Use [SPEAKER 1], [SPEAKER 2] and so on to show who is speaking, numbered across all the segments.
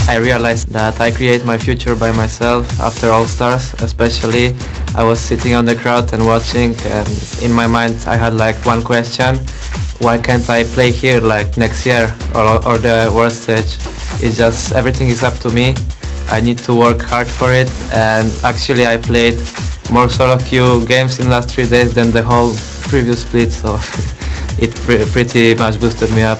[SPEAKER 1] I realized that I create my future by myself after All Stars. Especially, I was sitting on the crowd and watching, and in my mind I had like one question: why can't I play here like next year or the world stage? It's just everything is up to me. I need to work hard for it, and actually I played more solo queue games in the last 3 days than the whole previous split, so it pretty much boosted me up.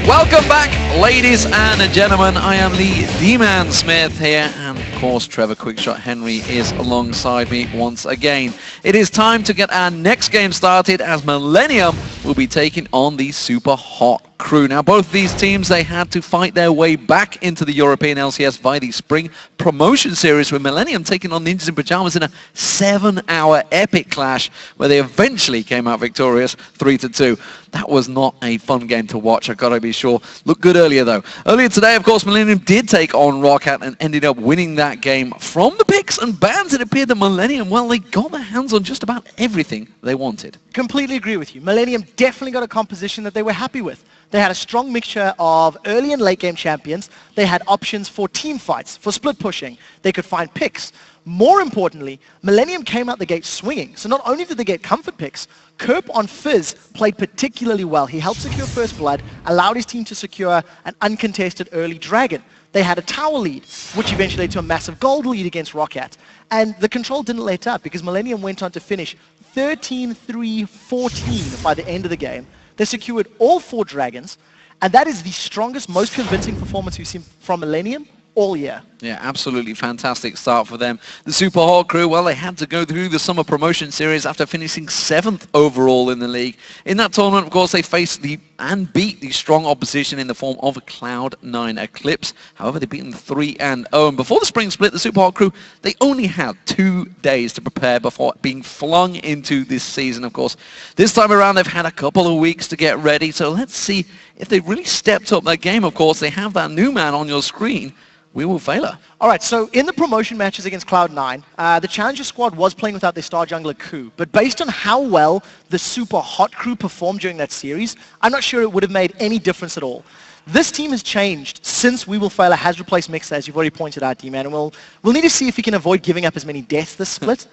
[SPEAKER 2] Welcome back, ladies and gentlemen. I am the D-Man Smith here, and of course Trevor Quickshot Henry is alongside me once again. It is time to get our next game started, as Millenium will be taking on the Super Hot Crew. Now, both these teams, they had to fight their way back into the European LCS via the Spring Promotion Series, with Millenium taking on Ninjas in Pajamas in a 7-hour epic clash, where they eventually came out victorious 3-2. That was not a fun game to watch, I've got to be sure. Looked good earlier, though. Earlier today, of course, Millenium did take on Roccat and ended up winning that game. From the picks and bans, it appeared that Millenium, well, they got their hands on just about everything they wanted.
[SPEAKER 3] Completely agree with you. Millenium definitely got a composition that they were happy with. They had a strong mixture of early and late game champions. They had options for team fights, for split pushing. They could find picks. More importantly, Millenium came out the gate swinging. So not only did they get comfort picks, Kerp on Fizz played particularly well. He helped secure first blood, allowed his team to secure an uncontested early dragon. They had a tower lead, which eventually led to a massive gold lead against Roccat. And the control didn't let up, because Millenium went on to finish 13-3-14 by the end of the game. They secured all 4 dragons, and that is the strongest, most convincing performance we've seen from Millenium all year.
[SPEAKER 2] Yeah, absolutely fantastic start for them. The Super Hot Crew, well, they had to go through the Summer Promotion Series after finishing 7th overall in the league. In that tournament, of course, they faced and beat the strong opposition in the form of Cloud9 Eclipse. However, they beat them 3-0. And before the spring split, the Super Hot Crew, they only had 2 days to prepare before being flung into this season, of course. This time around, they've had a couple of weeks to get ready. So let's see if they've really stepped up their game. Of course, they have that new man on your screen. We will fail her.
[SPEAKER 3] All right, so in the promotion matches against Cloud9, the Challenger squad was playing without their star jungler Ku, but based on how well the Super Hot Crew performed during that series, I'm not sure it would have made any difference at all. This team has changed since We Will Fail Her has replaced Mixer, as you've already pointed out, D-Man, and we'll need to see if he can avoid giving up as many deaths this split.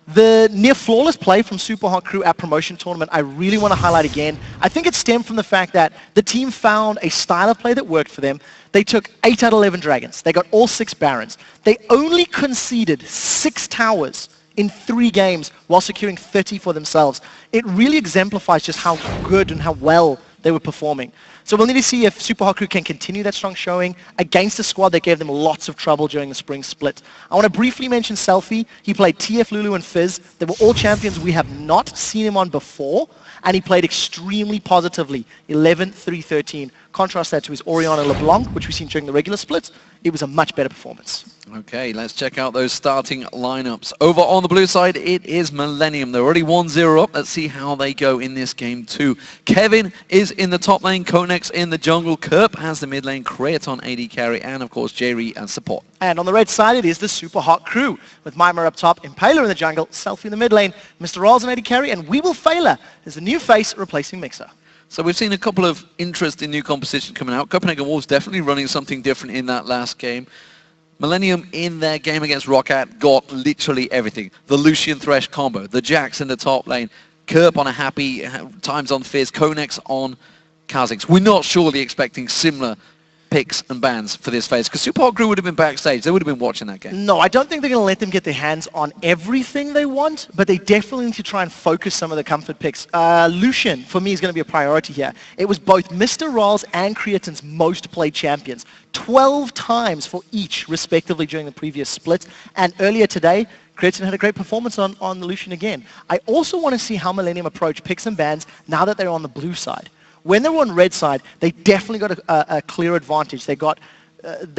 [SPEAKER 3] The near flawless play from Super Hot Crew at Promotion Tournament, I really want to highlight again. I think it stemmed from the fact that the team found a style of play that worked for them. They took 8 out of 11 dragons. They got all 6 barons. They only conceded 6 towers in 3 games while securing 30 for themselves. It really exemplifies just how good and how well they were performing. So we'll need to see if Super Hot Crew can continue that strong showing against a squad that gave them lots of trouble during the spring split. I want to briefly mention Selfie. He played TF Lulu and Fizz. They were all champions we have not seen him on before, and he played extremely positively, 11-3-13. Contrast that to his Oriana LeBlanc, which we've seen during the regular splits. It was a much better performance.
[SPEAKER 2] Okay, let's check out those starting lineups. Over on the blue side, it is Millenium. They're already 1-0 up. Let's see how they go in this game too. Kevin is in the top lane, Konex in the jungle, Kerp has the mid lane, Kraton AD carry, and of course Jerry as support.
[SPEAKER 3] And on the red side, it is the Super Hot Crew, with Mimir up top, Impaler in the jungle, Selfie in the mid lane, Mr. Rolls and AD carry, and We Will Fail Her is the new face replacing Mixer.
[SPEAKER 2] So we've seen a couple of interesting new composition coming out. Copenhagen Wolves definitely running something different in that last game. Millenium in their game against Roccat got literally everything. The Lucian Thresh combo, the Jax in the top lane, Kerp on a happy times on Fizz, Konex on Kha'Zix. We're not surely expecting similar picks and bans for this phase, because Super Hot Crew would have been backstage. They would have been watching that game.
[SPEAKER 3] No, I don't think they're going to let them get their hands on everything they want, but they definitely need to try and focus some of the comfort picks. Lucian, for me, is going to be a priority here. It was both Mr. Rolls and Creaton's most played champions, 12 times for each, respectively, during the previous split. And earlier today, Creaton had a great performance on the Lucian again. I also want to see how Millenium approach picks and bans now that they're on the blue side. When they were on red side, they definitely got a clear advantage. They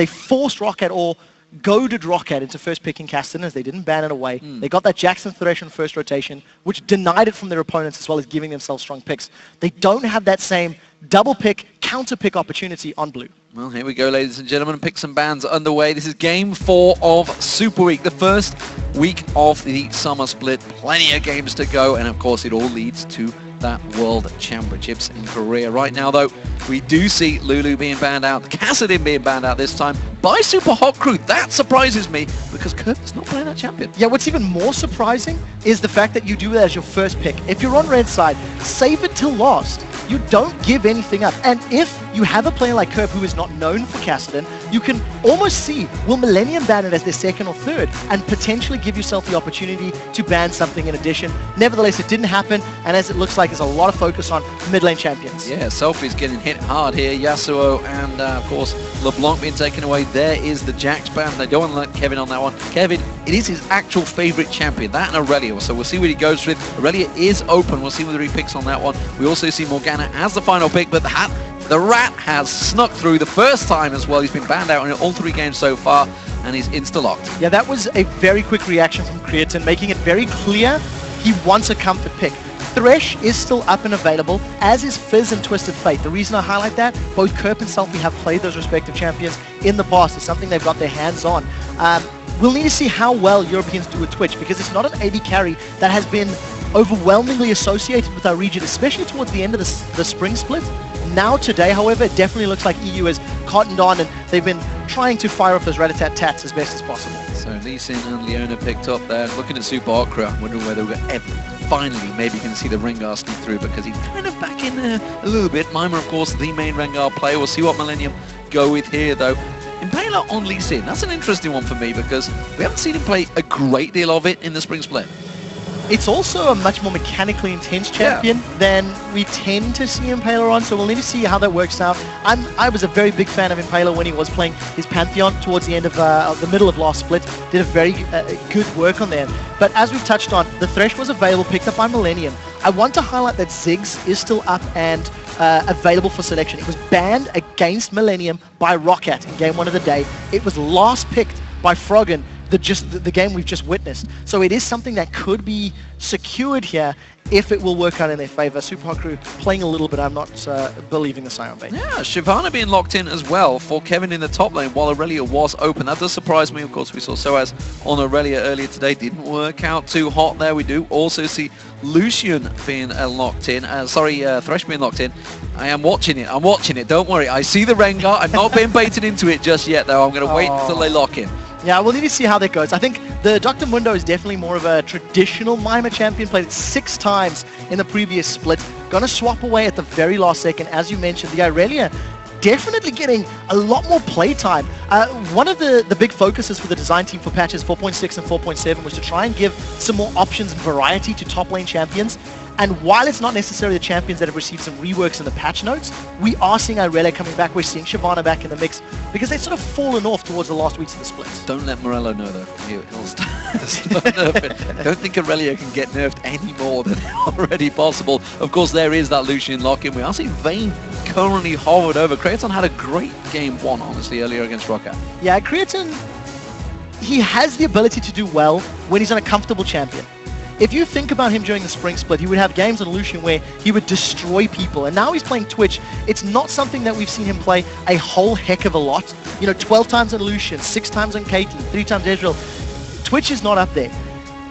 [SPEAKER 3] forced Roccat or goaded Roccat into first picking Castanet. They didn't ban it away. They got that Jackson Thresh on first rotation, which denied it from their opponents as well as giving themselves strong picks. They don't have that same double pick counter-pick opportunity on blue.
[SPEAKER 2] Well, here we go, ladies and gentlemen. Picks and bans underway. This is game 4 of Super Week, the first week of the summer split. Plenty of games to go, and of course it all leads to that World Championships in Korea. Right now, though, we do see Lulu being banned out, Kassadin being banned out this time by Super Hot Crew. That surprises me because Kurt is not playing that champion.
[SPEAKER 3] Yeah, what's even more surprising is the fact that you do it as your first pick. If you're on red side, save it till last. You don't give anything up. And if you have a player like Kerp who is not known for Kassadin, you can almost see, will Millenium ban it as their second or third and potentially give yourself the opportunity to ban something in addition. Nevertheless, it didn't happen, and as it looks like, there's a lot of focus on mid lane champions.
[SPEAKER 2] Yeah, Selfie's getting hit hard here. Yasuo and, of course, LeBlanc being taken away. There is the Jax ban. They don't want to let Kevin on that one. Kevin, it is his actual favorite champion, that and Aurelia. So we'll see what he goes with. Aurelia is open. We'll see whether he picks on that one. We also see Morgana as the final pick, but the Rat has snuck through the first time as well. He's been banned out in all 3 games so far, and he's insta-locked.
[SPEAKER 3] Yeah, that was a very quick reaction from Creatine, making it very clear he wants a comfort pick. Thresh is still up and available, as is Fizz and Twisted Fate. The reason I highlight that, both Kerp and Selfie have played those respective champions in the past. It's something they've got their hands on. We'll need to see how well Europeans do with Twitch, because it's not an AD carry that has been overwhelmingly associated with our region, especially towards the end of the spring split. Now today, however, it definitely looks like EU has cottoned on, and they've been trying to fire off those rat-a-tat-tats as best as possible.
[SPEAKER 2] So Lee Sin and Leona picked up there. Looking at Super Okra, I'm wondering whether we're finally maybe can see the Rengar sneak through, because he's kind of back in there a little bit. Mima, of course, the main Rengar player. We'll see what Millenium go with here, though. Impaler on Lee Sin, that's an interesting one for me, because we haven't seen him play a great deal of it in the spring split.
[SPEAKER 3] It's also a much more mechanically intense champion than we tend to see Impaler on, so we'll need to see how that works out. I was a very big fan of Impaler when he was playing his Pantheon towards the end of the middle of last split. Did a very good work on there. But as we've touched on, the Thresh was available, picked up by Millenium. I want to highlight that Ziggs is still up and available for selection. It was banned against Millenium by Roccat in game 1 of the day. It was last picked by Froggen, the game we've just witnessed. So it is something that could be secured here if it will work out in their favor. Super Hot Crew playing a little bit. I'm not believing the Sion bait.
[SPEAKER 2] Yeah, Shyvana being locked in as well for Kevin in the top lane while Aurelia was open. That does surprise me. Of course, we saw Soaz on Aurelia earlier today. Didn't work out too hot there. We do also see Lucian being locked in. Thresh being locked in. I am watching it. I'm watching it. Don't worry. I see the Rengar. I'm not being baited into it just yet, though. I'm going to wait until they lock in.
[SPEAKER 3] Yeah, we'll need to see how that goes. I think the Dr. Mundo is definitely more of a traditional Mima champion, played it 6 times in the previous split. Gonna swap away at the very last second. As you mentioned, the Aurelia definitely getting a lot more playtime. One of the big focuses for the design team for patches 4.6 and 4.7 was to try and give some more options and variety to top lane champions. And while it's not necessarily the champions that have received some reworks in the patch notes, we are seeing Aurelia coming back. We're seeing Shyvana back in the mix, because they've sort of fallen off towards the last weeks of the split.
[SPEAKER 2] Don't let Morello know, though. He'll start nerf it. I don't think Aurelia can get nerfed any more than already possible. Of course, there is that Lucian lock-in. We are seeing Vayne currently hovered over. Creatine had a great game 1, honestly, earlier against Roccat.
[SPEAKER 3] Yeah, Creatine, he has the ability to do well when he's on a comfortable champion. If you think about him during the spring split, he would have games on Lucian where he would destroy people. And now he's playing Twitch. It's not something that we've seen him play a whole heck of a lot. 12 times on Lucian, 6 times on Caitlyn, 3 times Ezreal. Twitch is not up there.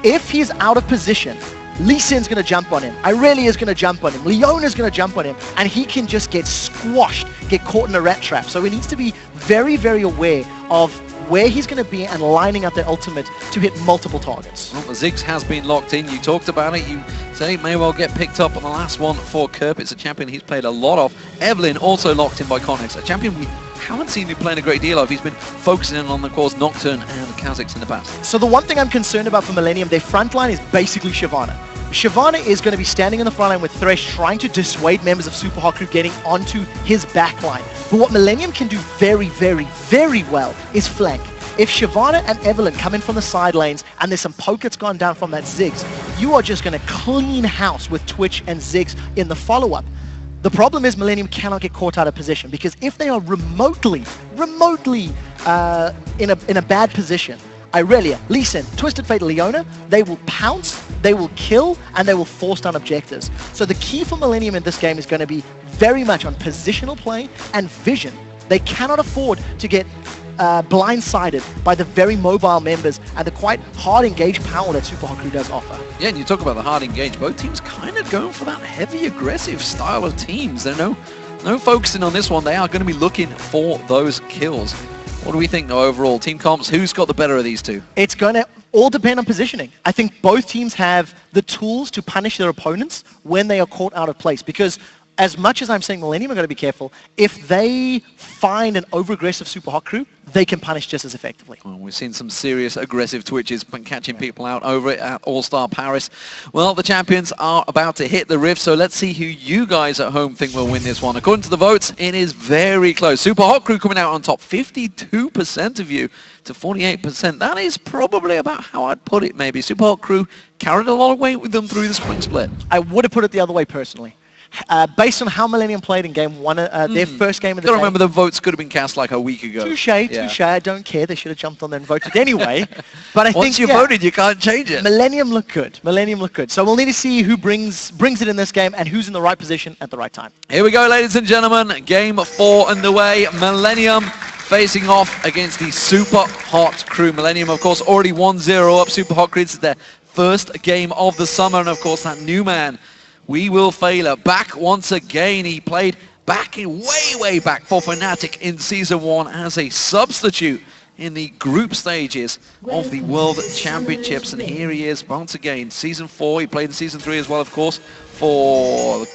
[SPEAKER 3] If he's out of position, Lee Sin's going to jump on him. Aurelia is going to jump on him. Leona's going to jump on him. And he can just get squashed, get caught in a rat trap. So he needs to be very, very aware of where he's going to be and lining up their ultimate to hit multiple targets.
[SPEAKER 2] Well, the Ziggs has been locked in. You talked about it. You say it may well get picked up on the last one for Kerp. It's a champion he's played a lot of. Evelyn also locked in by Connex, a champion we haven't seen him playing a great deal of. He's been focusing on, of course, Nocturne and Kha'Zix in the past.
[SPEAKER 3] So the one thing I'm concerned about for Millenium, their front line is basically Shyvana. Shyvana is going to be standing in the front line with Thresh, trying to dissuade members of Super Hot Crew getting onto his back line. But what Millenium can do very, very, very well is flank. If Shyvana and Evelyn come in from the side lanes and there's some poke that's gone down from that Ziggs, you are just going to clean house with Twitch and Ziggs in the follow-up. The problem is Millenium cannot get caught out of position, because if they are remotely in a bad position, Aurelia, Lee Sin, Twisted Fate, Leona, they will pounce, they will kill, and they will force down objectives. So the key for Millenium in this game is going to be very much on positional play and vision. They cannot afford to get blindsided by the very mobile members and the quite hard engaged power that Super Hot Crew does offer.
[SPEAKER 2] Yeah, and you talk about the hard engage. Both teams kind of going for that heavy aggressive style of teams. There's no focusing on this one. They are going to be looking for those kills. What do we think though overall? Team comps, who's got the better of these two?
[SPEAKER 3] It's going to all depend on positioning. I think both teams have the tools to punish their opponents when they are caught out of place, because as much as I'm saying Millenium are going to be careful, if they find an over-aggressive Super Hot Crew, they can punish just as effectively.
[SPEAKER 2] Well, we've seen some serious aggressive twitches catching people out over it at All-Star Paris. Well, the champions are about to hit the rift, so let's see who you guys at home think will win this one. According to the votes, it is very close. Super Hot Crew coming out on top, 52% of you to 48%. That is probably about how I'd put it, maybe. Super Hot Crew carried a lot of weight with them through the spring split.
[SPEAKER 3] I would have put it the other way personally. Based on how Millenium played in game one, their first game of the
[SPEAKER 2] Gotta
[SPEAKER 3] day.
[SPEAKER 2] remember the votes could have been cast like a week ago.
[SPEAKER 3] Touche. I don't care. They should have jumped on there and voted anyway. But I
[SPEAKER 2] Once
[SPEAKER 3] think
[SPEAKER 2] you voted, you can't change it.
[SPEAKER 3] Millenium look good. So we'll need to see who brings it in this game and who's in the right position at the right time.
[SPEAKER 2] Here we go, ladies and gentlemen. Game 4 underway. Millenium facing off against the Super Hot Crew. Millenium, of course, already 1-0 up. Super Hot Crew. This is their first game of the summer, and of course that new man, We Will Failure, back once again. He played back in way back for Fnatic in Season 1 as a substitute in the group stages of the World Championships. And here he is once again, Season 4. He played in Season 3 as well, of course, for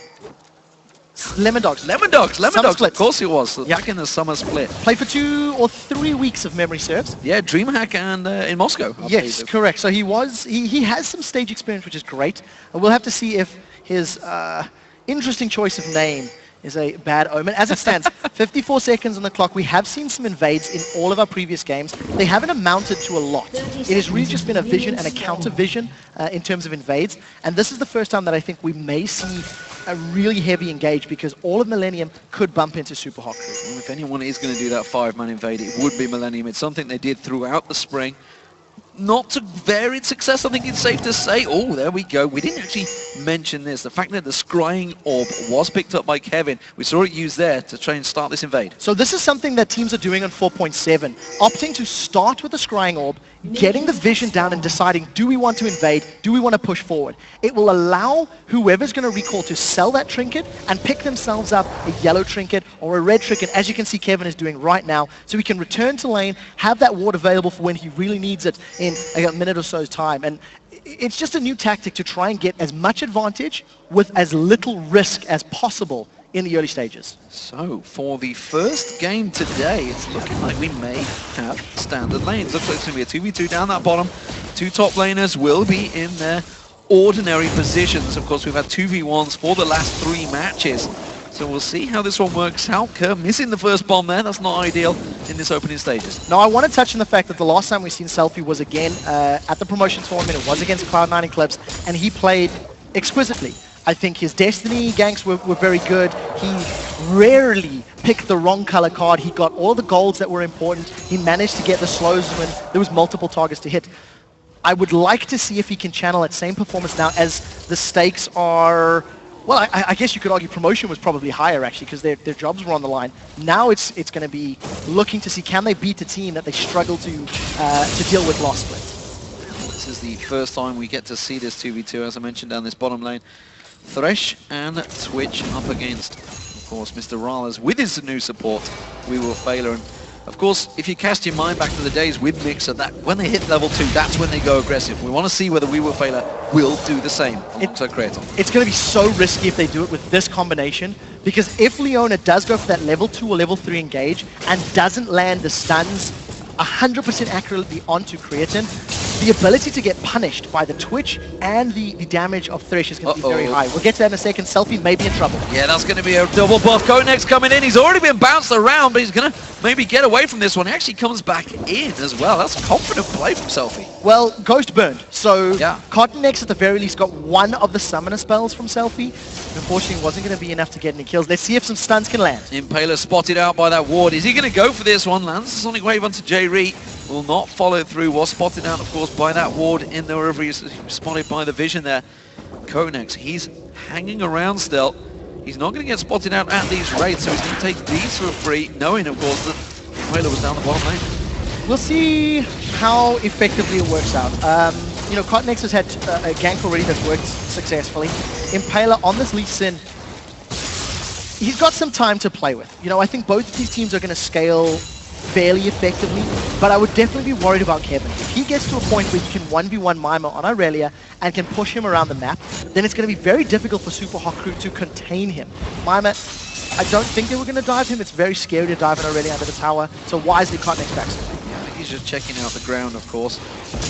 [SPEAKER 3] Lemon Dogs.
[SPEAKER 2] Lemon Dogs,
[SPEAKER 3] Split.
[SPEAKER 2] of course it was. Back in the summer split.
[SPEAKER 3] Played for 2 or 3 weeks of memory serves.
[SPEAKER 2] Yeah, DreamHack and in Moscow.
[SPEAKER 3] Yes, correct. So he has some stage experience, which is great. And we'll have to see if his interesting choice of name is a bad omen. As it stands, 54 seconds on the clock. We have seen some invades in all of our previous games. They haven't amounted to a lot. It has really just been a vision and a counter vision in terms of invades. And this is the first time that I think we may see a really heavy engage, because all of Millenium could bump into Super Hot Crew.
[SPEAKER 2] Well, if anyone is going to do that 5-man invade, it would be Millenium. It's something they did throughout the spring. Not to varied success, I think it's safe to say. Oh, there we go. We didn't actually mention this. The fact that the scrying orb was picked up by Kevin. We saw it used there to try and start this invade.
[SPEAKER 3] So this is something that teams are doing on 4.7. Opting to start with the scrying orb, getting the vision down and deciding, do we want to invade? Do we want to push forward? It will allow whoever's going to recall to sell that trinket and pick themselves up a yellow trinket or a red trinket, as you can see Kevin is doing right now. So he can return to lane, have that ward available for when he really needs it in a minute or so's time. And it's just a new tactic to try and get as much advantage with as little risk as possible in the early stages.
[SPEAKER 2] So for the first game today, it's looking like we may have standard lanes. Looks like it's going to be a 2v2 down that bottom. 2 top laners will be in their ordinary positions. Of course, we've had 2v1s for the last 3 matches. So we'll see how this one works out. Kerr missing the first bomb there. That's not ideal in this opening stages.
[SPEAKER 3] Now, I want to touch on the fact that the last time we've seen Selfie was again at the promotion tournament. It was against Cloud9 Eclipse, and he played exquisitely. I think his Destiny ganks were very good. He rarely picked the wrong color card. He got all the golds that were important. He managed to get the slows when there was multiple targets to hit. I would like to see if he can channel that same performance now, as the stakes are... Well, I guess you could argue promotion was probably higher, actually, because their jobs were on the line. Now it's going to be looking to see, can they beat a team that they struggle to deal with last split.
[SPEAKER 2] This is the first time we get to see this 2v2, as I mentioned, down this bottom lane. Thresh and Twitch up against, of course, Mr. Rales with his new support, We Will Failure. And of course, if you cast your mind back to the days with Mixer, that when they hit level 2, that's when they go aggressive. We want to see whether We Will Failure will do the same alongside Creator.
[SPEAKER 3] It's going to be so risky if they do it with this combination, because if Leona does go for that level 2 or level 3 engage and doesn't land the stuns 100% accurately onto Creatine, the ability to get punished by the Twitch and the damage of Thresh is going to be very high. We'll get to that in a second. Selfie may be in trouble.
[SPEAKER 2] Yeah, that's going to be a double buff. Konex coming in. He's already been bounced around, but he's going to maybe get away from this one. He actually comes back in as well. That's confident play from Selfie.
[SPEAKER 3] Well, Ghost burned. So
[SPEAKER 2] yeah.
[SPEAKER 3] Cottonex at the very least got one of the summoner spells from Selfie. Unfortunately, wasn't going to be enough to get any kills. Let's see if some stuns can land.
[SPEAKER 2] Impaler spotted out by that ward. Is he going to go for this one? Lands the Sonic Wave onto J-Reet. Will not follow through. Was spotted out, of course, by that ward in there wherever he's spotted by the vision there. Konex, he's hanging around still. He's not going to get spotted out at these rates, so he's going to take these for free, knowing, of course, that Impaler was down the bottom lane.
[SPEAKER 3] We'll see how effectively it works out. You know, Cotnex has had a gank already that's worked successfully. Impaler on this Lee Sin, he's got some time to play with. You know, I think both of these teams are going to scale fairly effectively, but I would definitely be worried about Kevin. If he gets to a point where he can 1v1 Mima on Irelia and can push him around the map, then it's going to be very difficult for Super Hot Crew to contain him. Mima, I don't think they were going to dive him. It's very scary to dive an Irelia under the tower, so wisely Cotnex backs him.
[SPEAKER 2] He's just checking out the ground, of course,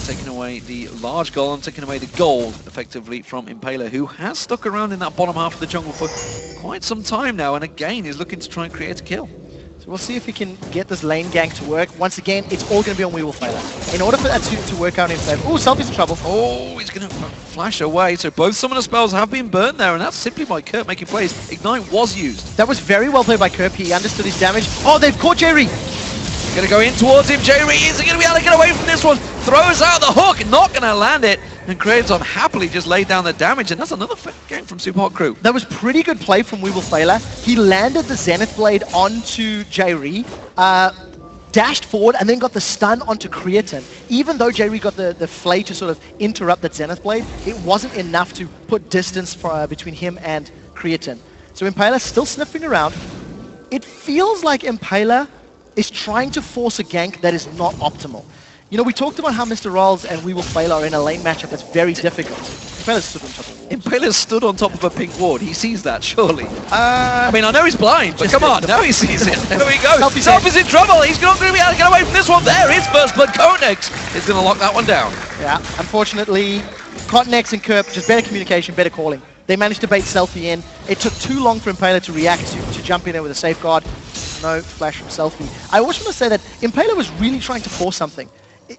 [SPEAKER 2] taking away the large golem, taking away the gold, effectively, from Impaler, who has stuck around in that bottom half of the jungle for quite some time now, and again, is looking to try and create a kill.
[SPEAKER 3] So we'll see if he can get this lane gank to work. Once again, it's all going to be on We Will Fail. In order for that to work out in favor... Oh, Selfie's in trouble.
[SPEAKER 2] Oh, he's going to flash away, so both summoner spells have been burned there, and that's simply by Kurt making plays. Ignite was used.
[SPEAKER 3] That was very well played by Kerp. He understood his damage. Oh, they've caught Jerry!
[SPEAKER 2] Going to go in towards him. Jerry, is he going to be able to get away from this one? Throws out the hook, not going to land it. And Craven's happily just laid down the damage, and that's another game from Super Hot Crew.
[SPEAKER 3] That was pretty good play from We Will Fail. He landed the Zenith Blade onto Jerry, dashed forward, and then got the stun onto Creatine. Even though Jerry got the flay to sort of interrupt that Zenith Blade, it wasn't enough to put distance between him and Creatine. So Impaler still sniffing around. It feels like Impaler is trying to force a gank that is not optimal. You know, we talked about how Mr. Rolls and We Will Fail are in a lane matchup that's very difficult. Impaler stood on top of the wall.
[SPEAKER 2] Impaler stood on top of a pink ward. He sees that, surely. I mean, I know he's blind, but come on, now he sees it. There we go. Selfie's in trouble. He's not going to be able to get away from this one. There is first blood. Cotnex is going to lock that one down.
[SPEAKER 3] Yeah, unfortunately, Cotnex and Kerp, just better communication, better calling. They managed to bait Selfie in. It took too long for Impaler to react to jump in there with a safeguard. No flash from Selfie. I also want to say that Impaler was really trying to force something.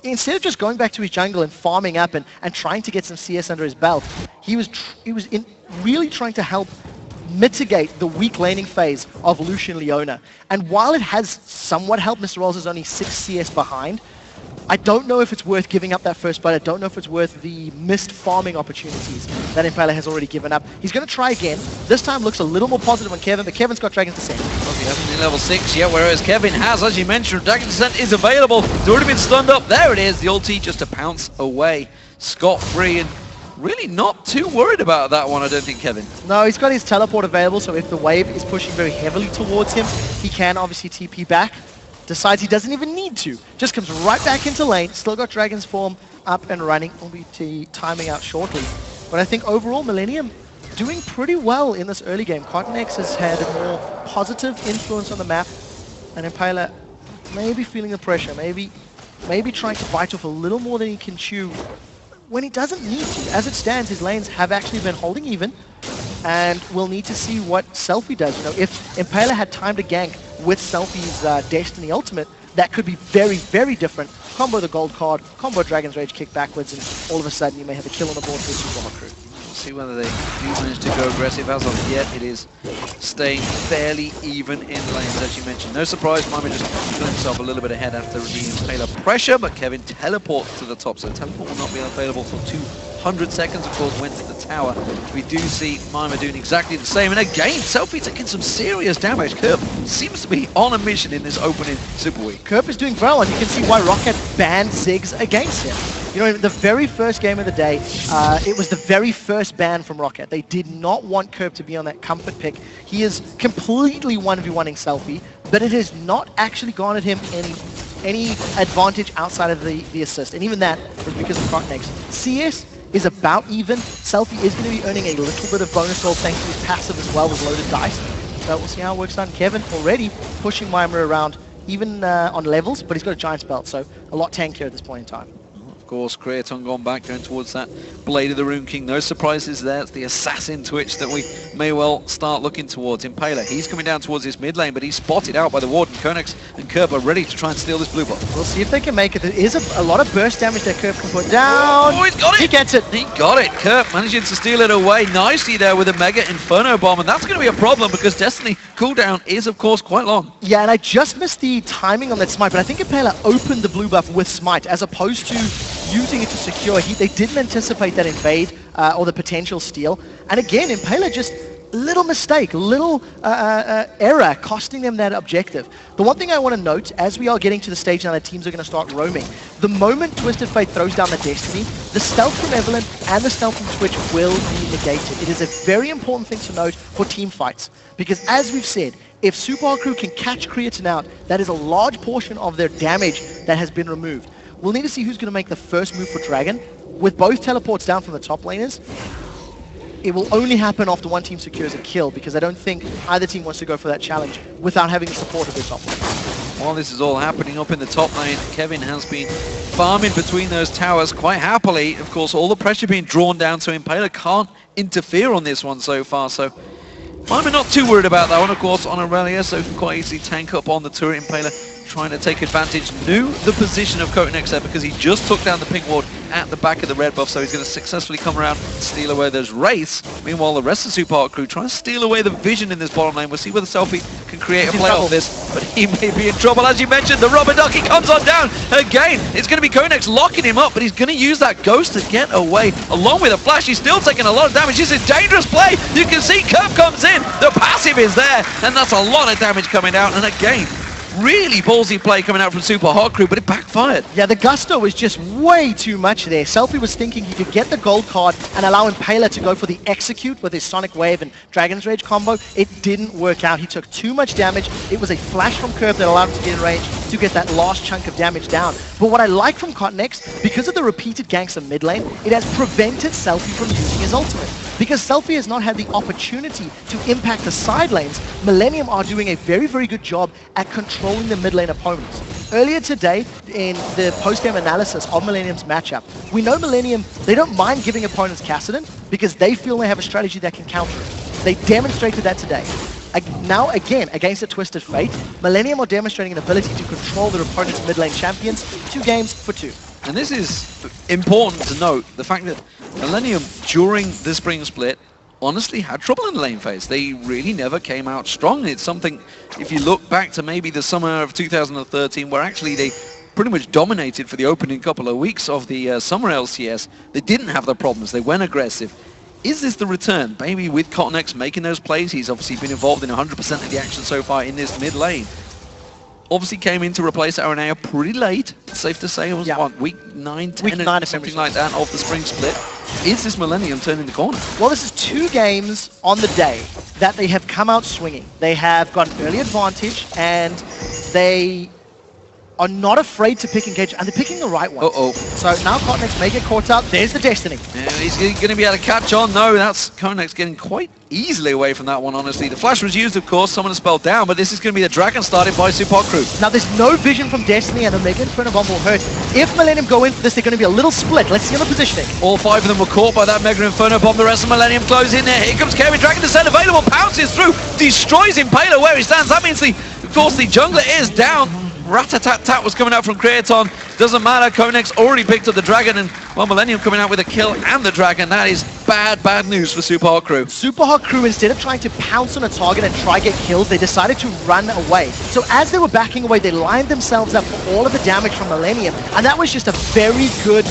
[SPEAKER 3] Instead of just going back to his jungle and farming up and trying to get some CS under his belt, he was really trying to help mitigate the weak laning phase of Lucian Leona. And while it has somewhat helped, Mr. Rolls is only 6 CS behind. I don't know if it's worth giving up that first blood. I don't know if it's worth the missed farming opportunities that Impaler has already given up. He's going to try again. This time looks a little more positive on Kevin, but Kevin's got Dragon's Descent.
[SPEAKER 2] Well, he hasn't been level 6 yet, whereas Kevin has, as you mentioned. Dragon's Descent is available. It's already been stunned up. There it is. The ulti just to pounce away scot-free, and really not too worried about that one, I don't think, Kevin.
[SPEAKER 3] No, he's got his teleport available, so if the wave is pushing very heavily towards him, he can obviously TP back. Decides he doesn't even need to. Just comes right back into lane. Still got Dragon's Form up and running. Will be timing out shortly. But I think overall, Millenium doing pretty well in this early game. Cotnex has had a more positive influence on the map. And Impaler maybe feeling the pressure. Maybe trying to bite off a little more than he can chew when he doesn't need to. As it stands, his lanes have actually been holding even. And we'll need to see what Selfie does. You know, if Impaler had time to gank with Selfie's Destiny Ultimate, that could be very, very different. Combo the gold card, combo Dragon's Rage, kick backwards, and all of a sudden you may have a kill on the board for a Super Hot Crew.
[SPEAKER 2] We'll see whether they do manage to go aggressive. As of yet, it is staying fairly even in lanes, as you mentioned. No surprise, Mima just put himself a little bit ahead after the Impaler pressure, but Kevin teleports to the top, so teleport will not be available for 200 seconds, of course, went to the tower. We do see Mima doing exactly the same, and again, Selfie taking some serious damage. Kerp seems to be on a mission in this opening Super Week.
[SPEAKER 3] Kerp is doing well, and you can see why Rocket banned Ziggs against him. You know, the very first game of the day, it was the very first ban from Rocket. They did not want Kerp to be on that comfort pick. He is completely 1v1ing Selfie, but it has not actually garnered him any advantage outside of the assist, and even that was because of Cotnex. CS is about even. Selfie is going to be earning a little bit of bonus roll thanks to his passive as well with loaded dice. So we'll see how it works out. Kevin already pushing Mima around, even on levels, but he's got a Giant's Belt, so a lot tankier at this point in time.
[SPEAKER 2] Of course, Creaton gone back, going towards that Blade of the Rune King. No surprises there. It's the Assassin Twitch that we may well start looking towards. Impaler, he's coming down towards his mid lane, but he's spotted out by the Warden. Cotnex and Kerp are ready to try and steal this blue buff.
[SPEAKER 3] We'll see if they can make it. There is a lot of burst damage that Kerp can put down.
[SPEAKER 2] Oh, he's got it!
[SPEAKER 3] He gets it!
[SPEAKER 2] He got it! Kerp managing to steal it away nicely there with a Mega Inferno Bomb, and that's going to be a problem because Destiny cooldown is, of course, quite long.
[SPEAKER 3] Yeah, and I just missed the timing on that Smite, but I think Impaler opened the blue buff with Smite as opposed to using it to secure. They didn't anticipate that invade or the potential steal. And again, Impaler just little mistake, little error costing them that objective. The one thing I want to note, as we are getting to the stage now that teams are going to start roaming, the moment Twisted Fate throws down the Destiny, the stealth from Evelyn and the stealth from Twitch will be negated. It is a very important thing to note for team fights, because as we've said, if Super Hard Crew can catch Creatine out, that is a large portion of their damage that has been removed. We'll need to see who's going to make the first move for Dragon. With both teleports down from the top laners, it will only happen after one team secures a kill, because I don't think either team wants to go for that challenge without having the support of their top lane.
[SPEAKER 2] While this is all happening up in the top lane, Kevin has been farming between those towers quite happily. Of course, all the pressure being drawn down, so Impaler can't interfere on this one so far. So I'm not too worried about that one, of course, on Aurelia, so can quite easily tank up on the turret. Impaler trying to take advantage, knew the position of Kotenex there because he just took down the pink ward at the back of the red buff, so he's going to successfully come around and steal away those wraiths. Meanwhile, the rest of the Super Hard Crew trying to steal away the vision in this bottom lane. We'll see whether Selfie can create a play off this, but he may be in trouble. As you mentioned, the rubber ducky comes on down again. It's going to be Kotenex locking him up, but he's going to use that ghost to get away. Along with a flash, he's still taking a lot of damage. This is a dangerous play. You can see Curve comes in, the passive is there, and that's a lot of damage coming out. And again, really ballsy play coming out from Super Hard Crew, but it backfired.
[SPEAKER 3] Yeah, the gusto was just way too much there. Selfie was thinking he could get the gold card and allow Impaler to go for the execute with his Sonic Wave and Dragon's Rage combo. It didn't work out. He took too much damage. It was a flash from Curve that allowed him to get in range to get that last chunk of damage down. But what I like from Kotenex, because of the repeated ganks of mid lane, it has prevented Selfie from using his ultimate. Because Selfie has not had the opportunity to impact the side lanes, Millenium are doing a very, very good job at controlling the mid lane opponents. Earlier today, in the post-game analysis of Millenium's matchup, we know Millenium, they don't mind giving opponents Cassidon because they feel they have a strategy that can counter it. They demonstrated that today. Now again, against a Twisted Fate, Millenium are demonstrating an ability to control their opponent's mid lane champions 2 games for 2.
[SPEAKER 2] And this is important to note, the fact that Millenium, during the spring split, honestly had trouble in the lane phase. They really never came out strong. It's something, if you look back to maybe the summer of 2013, where actually they pretty much dominated for the opening couple of weeks of the summer LCS, they didn't have the problems. They went aggressive. Is this the return? Maybe with Kotenex making those plays, he's obviously been involved in 100% of the action so far in this mid lane. Obviously came in to replace Aranea pretty late. It's safe to say it was, what, week 9, 10,
[SPEAKER 3] week 9
[SPEAKER 2] something like that of the spring split. Is this Millenium turning the corner?
[SPEAKER 3] Well, this is 2 games on the day that they have come out swinging. They have got an early advantage, and they are not afraid to pick engage, and they're picking the right ones. So now Kotenex may get caught up. There's the Destiny.
[SPEAKER 2] Yeah, he's going to be able to catch on. No, that's Kotenex getting quite easily away from that one, honestly. The flash was used, of course, someone spelled down, but this is going to be the Dragon started by Super Hard Crew.
[SPEAKER 3] Now, there's no vision from Destiny, and the Mega Inferno Bomb will hurt. If Millenium go in for this, they're going to be a little split. Let's see on the positioning.
[SPEAKER 2] All 5 of them were caught by that Mega Inferno Bomb. The rest of Millenium close in there. Here comes Kevin. Dragon Descent available, pounces through, destroys Impaler where he stands. That means, of course, the jungler is down. Rat-a-tat-tat was coming out from Creaton. Doesn't matter, Kotenex already picked up the Dragon, and, well, Millenium coming out with a kill and the Dragon. That is bad, bad news for Super Hard Crew.
[SPEAKER 3] Super Hard Crew, instead of trying to pounce on a target and try get kills, they decided to run away. So as they were backing away, they lined themselves up for all of the damage from Millenium, and that was just a very good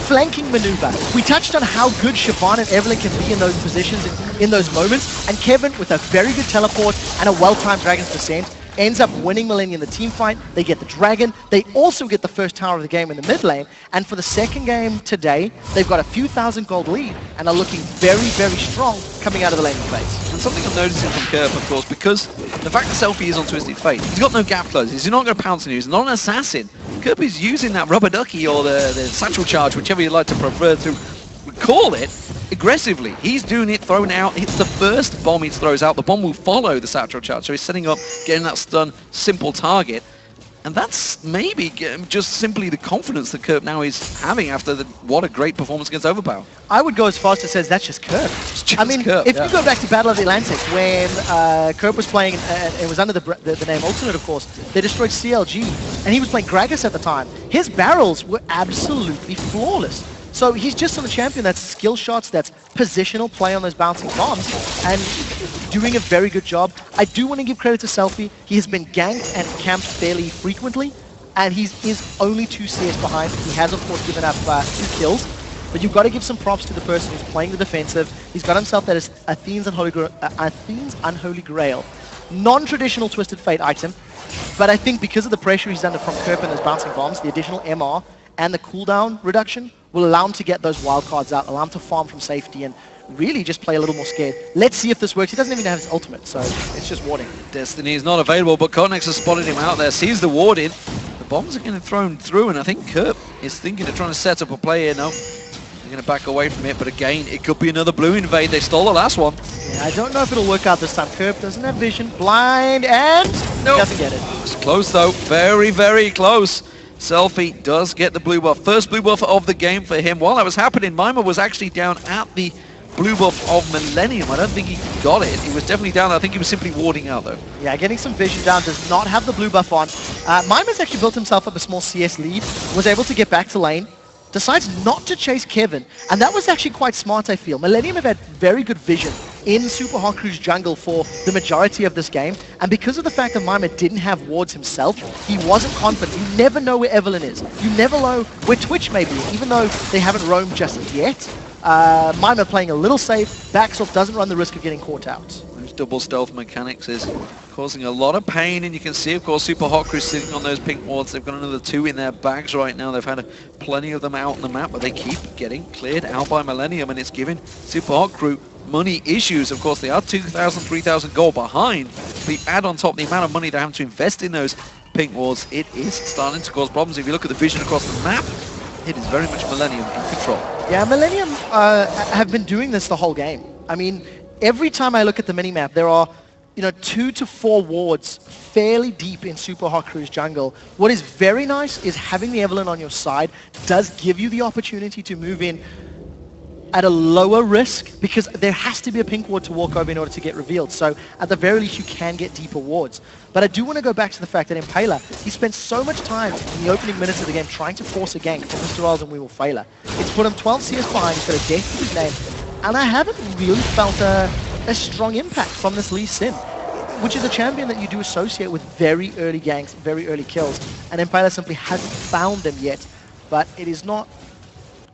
[SPEAKER 3] flanking maneuver. We touched on how good Siobhan and Evelyn can be in those positions, in those moments, and Kevin, with a very good teleport and a well-timed Dragon's Descent, ends up winning Millenium the team fight. They get the Dragon. They also get the first tower of the game in the mid lane. And for the second game today, they've got a few thousand gold lead and are looking very, very strong coming out of the laning phase.
[SPEAKER 2] And something I'm noticing from Kerp, of course, because the fact that Selfie is on Twisted Fate, he's got no gap closes. He's not going to pounce on you. He's not an assassin. Kerp is using that rubber ducky or the satchel charge, whichever you like to prefer to call it, aggressively. He's doing it, throwing it out. It's the first bomb he throws out. The bomb will follow the satchel charge. So he's setting up, getting that stun, simple target. And that's maybe just simply the confidence that Kerp now is having after what a great performance against Overpower.
[SPEAKER 3] I would go as far as to say that's just Kerp. I mean, if you go back to Battle of the Atlantic, when Kerp was playing, it was under the name Ultimate, of course, they destroyed CLG, and he was playing Gragas at the time. His barrels were absolutely flawless. So he's just on a champion that's skill shots, that's positional play on those bouncing bombs, and doing a very good job. I do want to give credit to Selfie. He has been ganked and camped fairly frequently, and he is only 2 CS behind. He has, of course, given up 2 kills. but you've got to give some props to the person who's playing the defensive. He's got himself that is Athene's Unholy Grail. Non-traditional Twisted Fate item, but I think because of the pressure he's under from Kerp and those bouncing bombs, the additional MR and the cooldown reduction will allow him to get those wild cards out, allow him to farm from safety and really just play a little more scared. Let's see if this works. He doesn't even have his ultimate, so it's just warding.
[SPEAKER 2] Destiny is not available, but Connex has spotted him out there, sees the ward in. The bombs are getting thrown through, and I think Kerp is thinking of trying to set up a play here. No, they're going to back away from it, but again, it could be another blue invade. They stole the last one.
[SPEAKER 3] Yeah, I don't know if it'll work out this time. Kerp doesn't have vision, blind, and
[SPEAKER 2] nope.
[SPEAKER 3] Doesn't get it.
[SPEAKER 2] It's close though, very, very close. Selfie does get the blue buff. First blue buff of the game for him. While that was happening, Mima was actually down at the blue buff of Millenium. I don't think he got it. He was definitely down. I think he was simply warding out though.
[SPEAKER 3] Yeah, getting some vision down, does not have the blue buff on. Mima's actually built himself up a small CS lead, was able to get back to lane, decides not to chase Kevin, and that was actually quite smart, I feel. Millenium have had very good vision in Super Hot Crew's jungle for the majority of this game, and because of the fact that Mima didn't have wards himself, he wasn't confident. You never know where Evelyn is. You never know where Twitch may be, even though they haven't roamed just yet. Mima playing a little safe, backs off, doesn't run the risk of getting caught out.
[SPEAKER 2] Those double stealth mechanics is causing a lot of pain, and you can see, of course, Super Hot Crew sitting on those pink wards. They've got another 2 in their bags right now. They've had plenty of them out on the map, but they keep getting cleared out by Millenium, and it's giving Super Hot Crew money issues. Of course, they are 2,000, 3,000 gold behind. We add on top the amount of money they're having to invest in those pink wards. It is starting to cause problems. If you look at the vision across the map, it is very much Millenium in control.
[SPEAKER 3] Yeah, Millenium have been doing this the whole game. I mean, every time I look at the minimap, there are 2 to 4 wards fairly deep in Super Hot Crew's jungle. What is very nice is having the Evelyn on your side does give you the opportunity to move in at a lower risk, because there has to be a pink ward to walk over in order to get revealed. So at the very least, you can get deeper wards. But I do want to go back to the fact that Impaler, he spent so much time in the opening minutes of the game trying to force a gank from Mr. Rolls and We Will Failer. It's put him 12 CS behind, he's got a death to his name, and I haven't really felt a strong impact from this Lee Sin, which is a champion that you do associate with very early ganks, very early kills, and Impaler simply hasn't found them yet. But it is not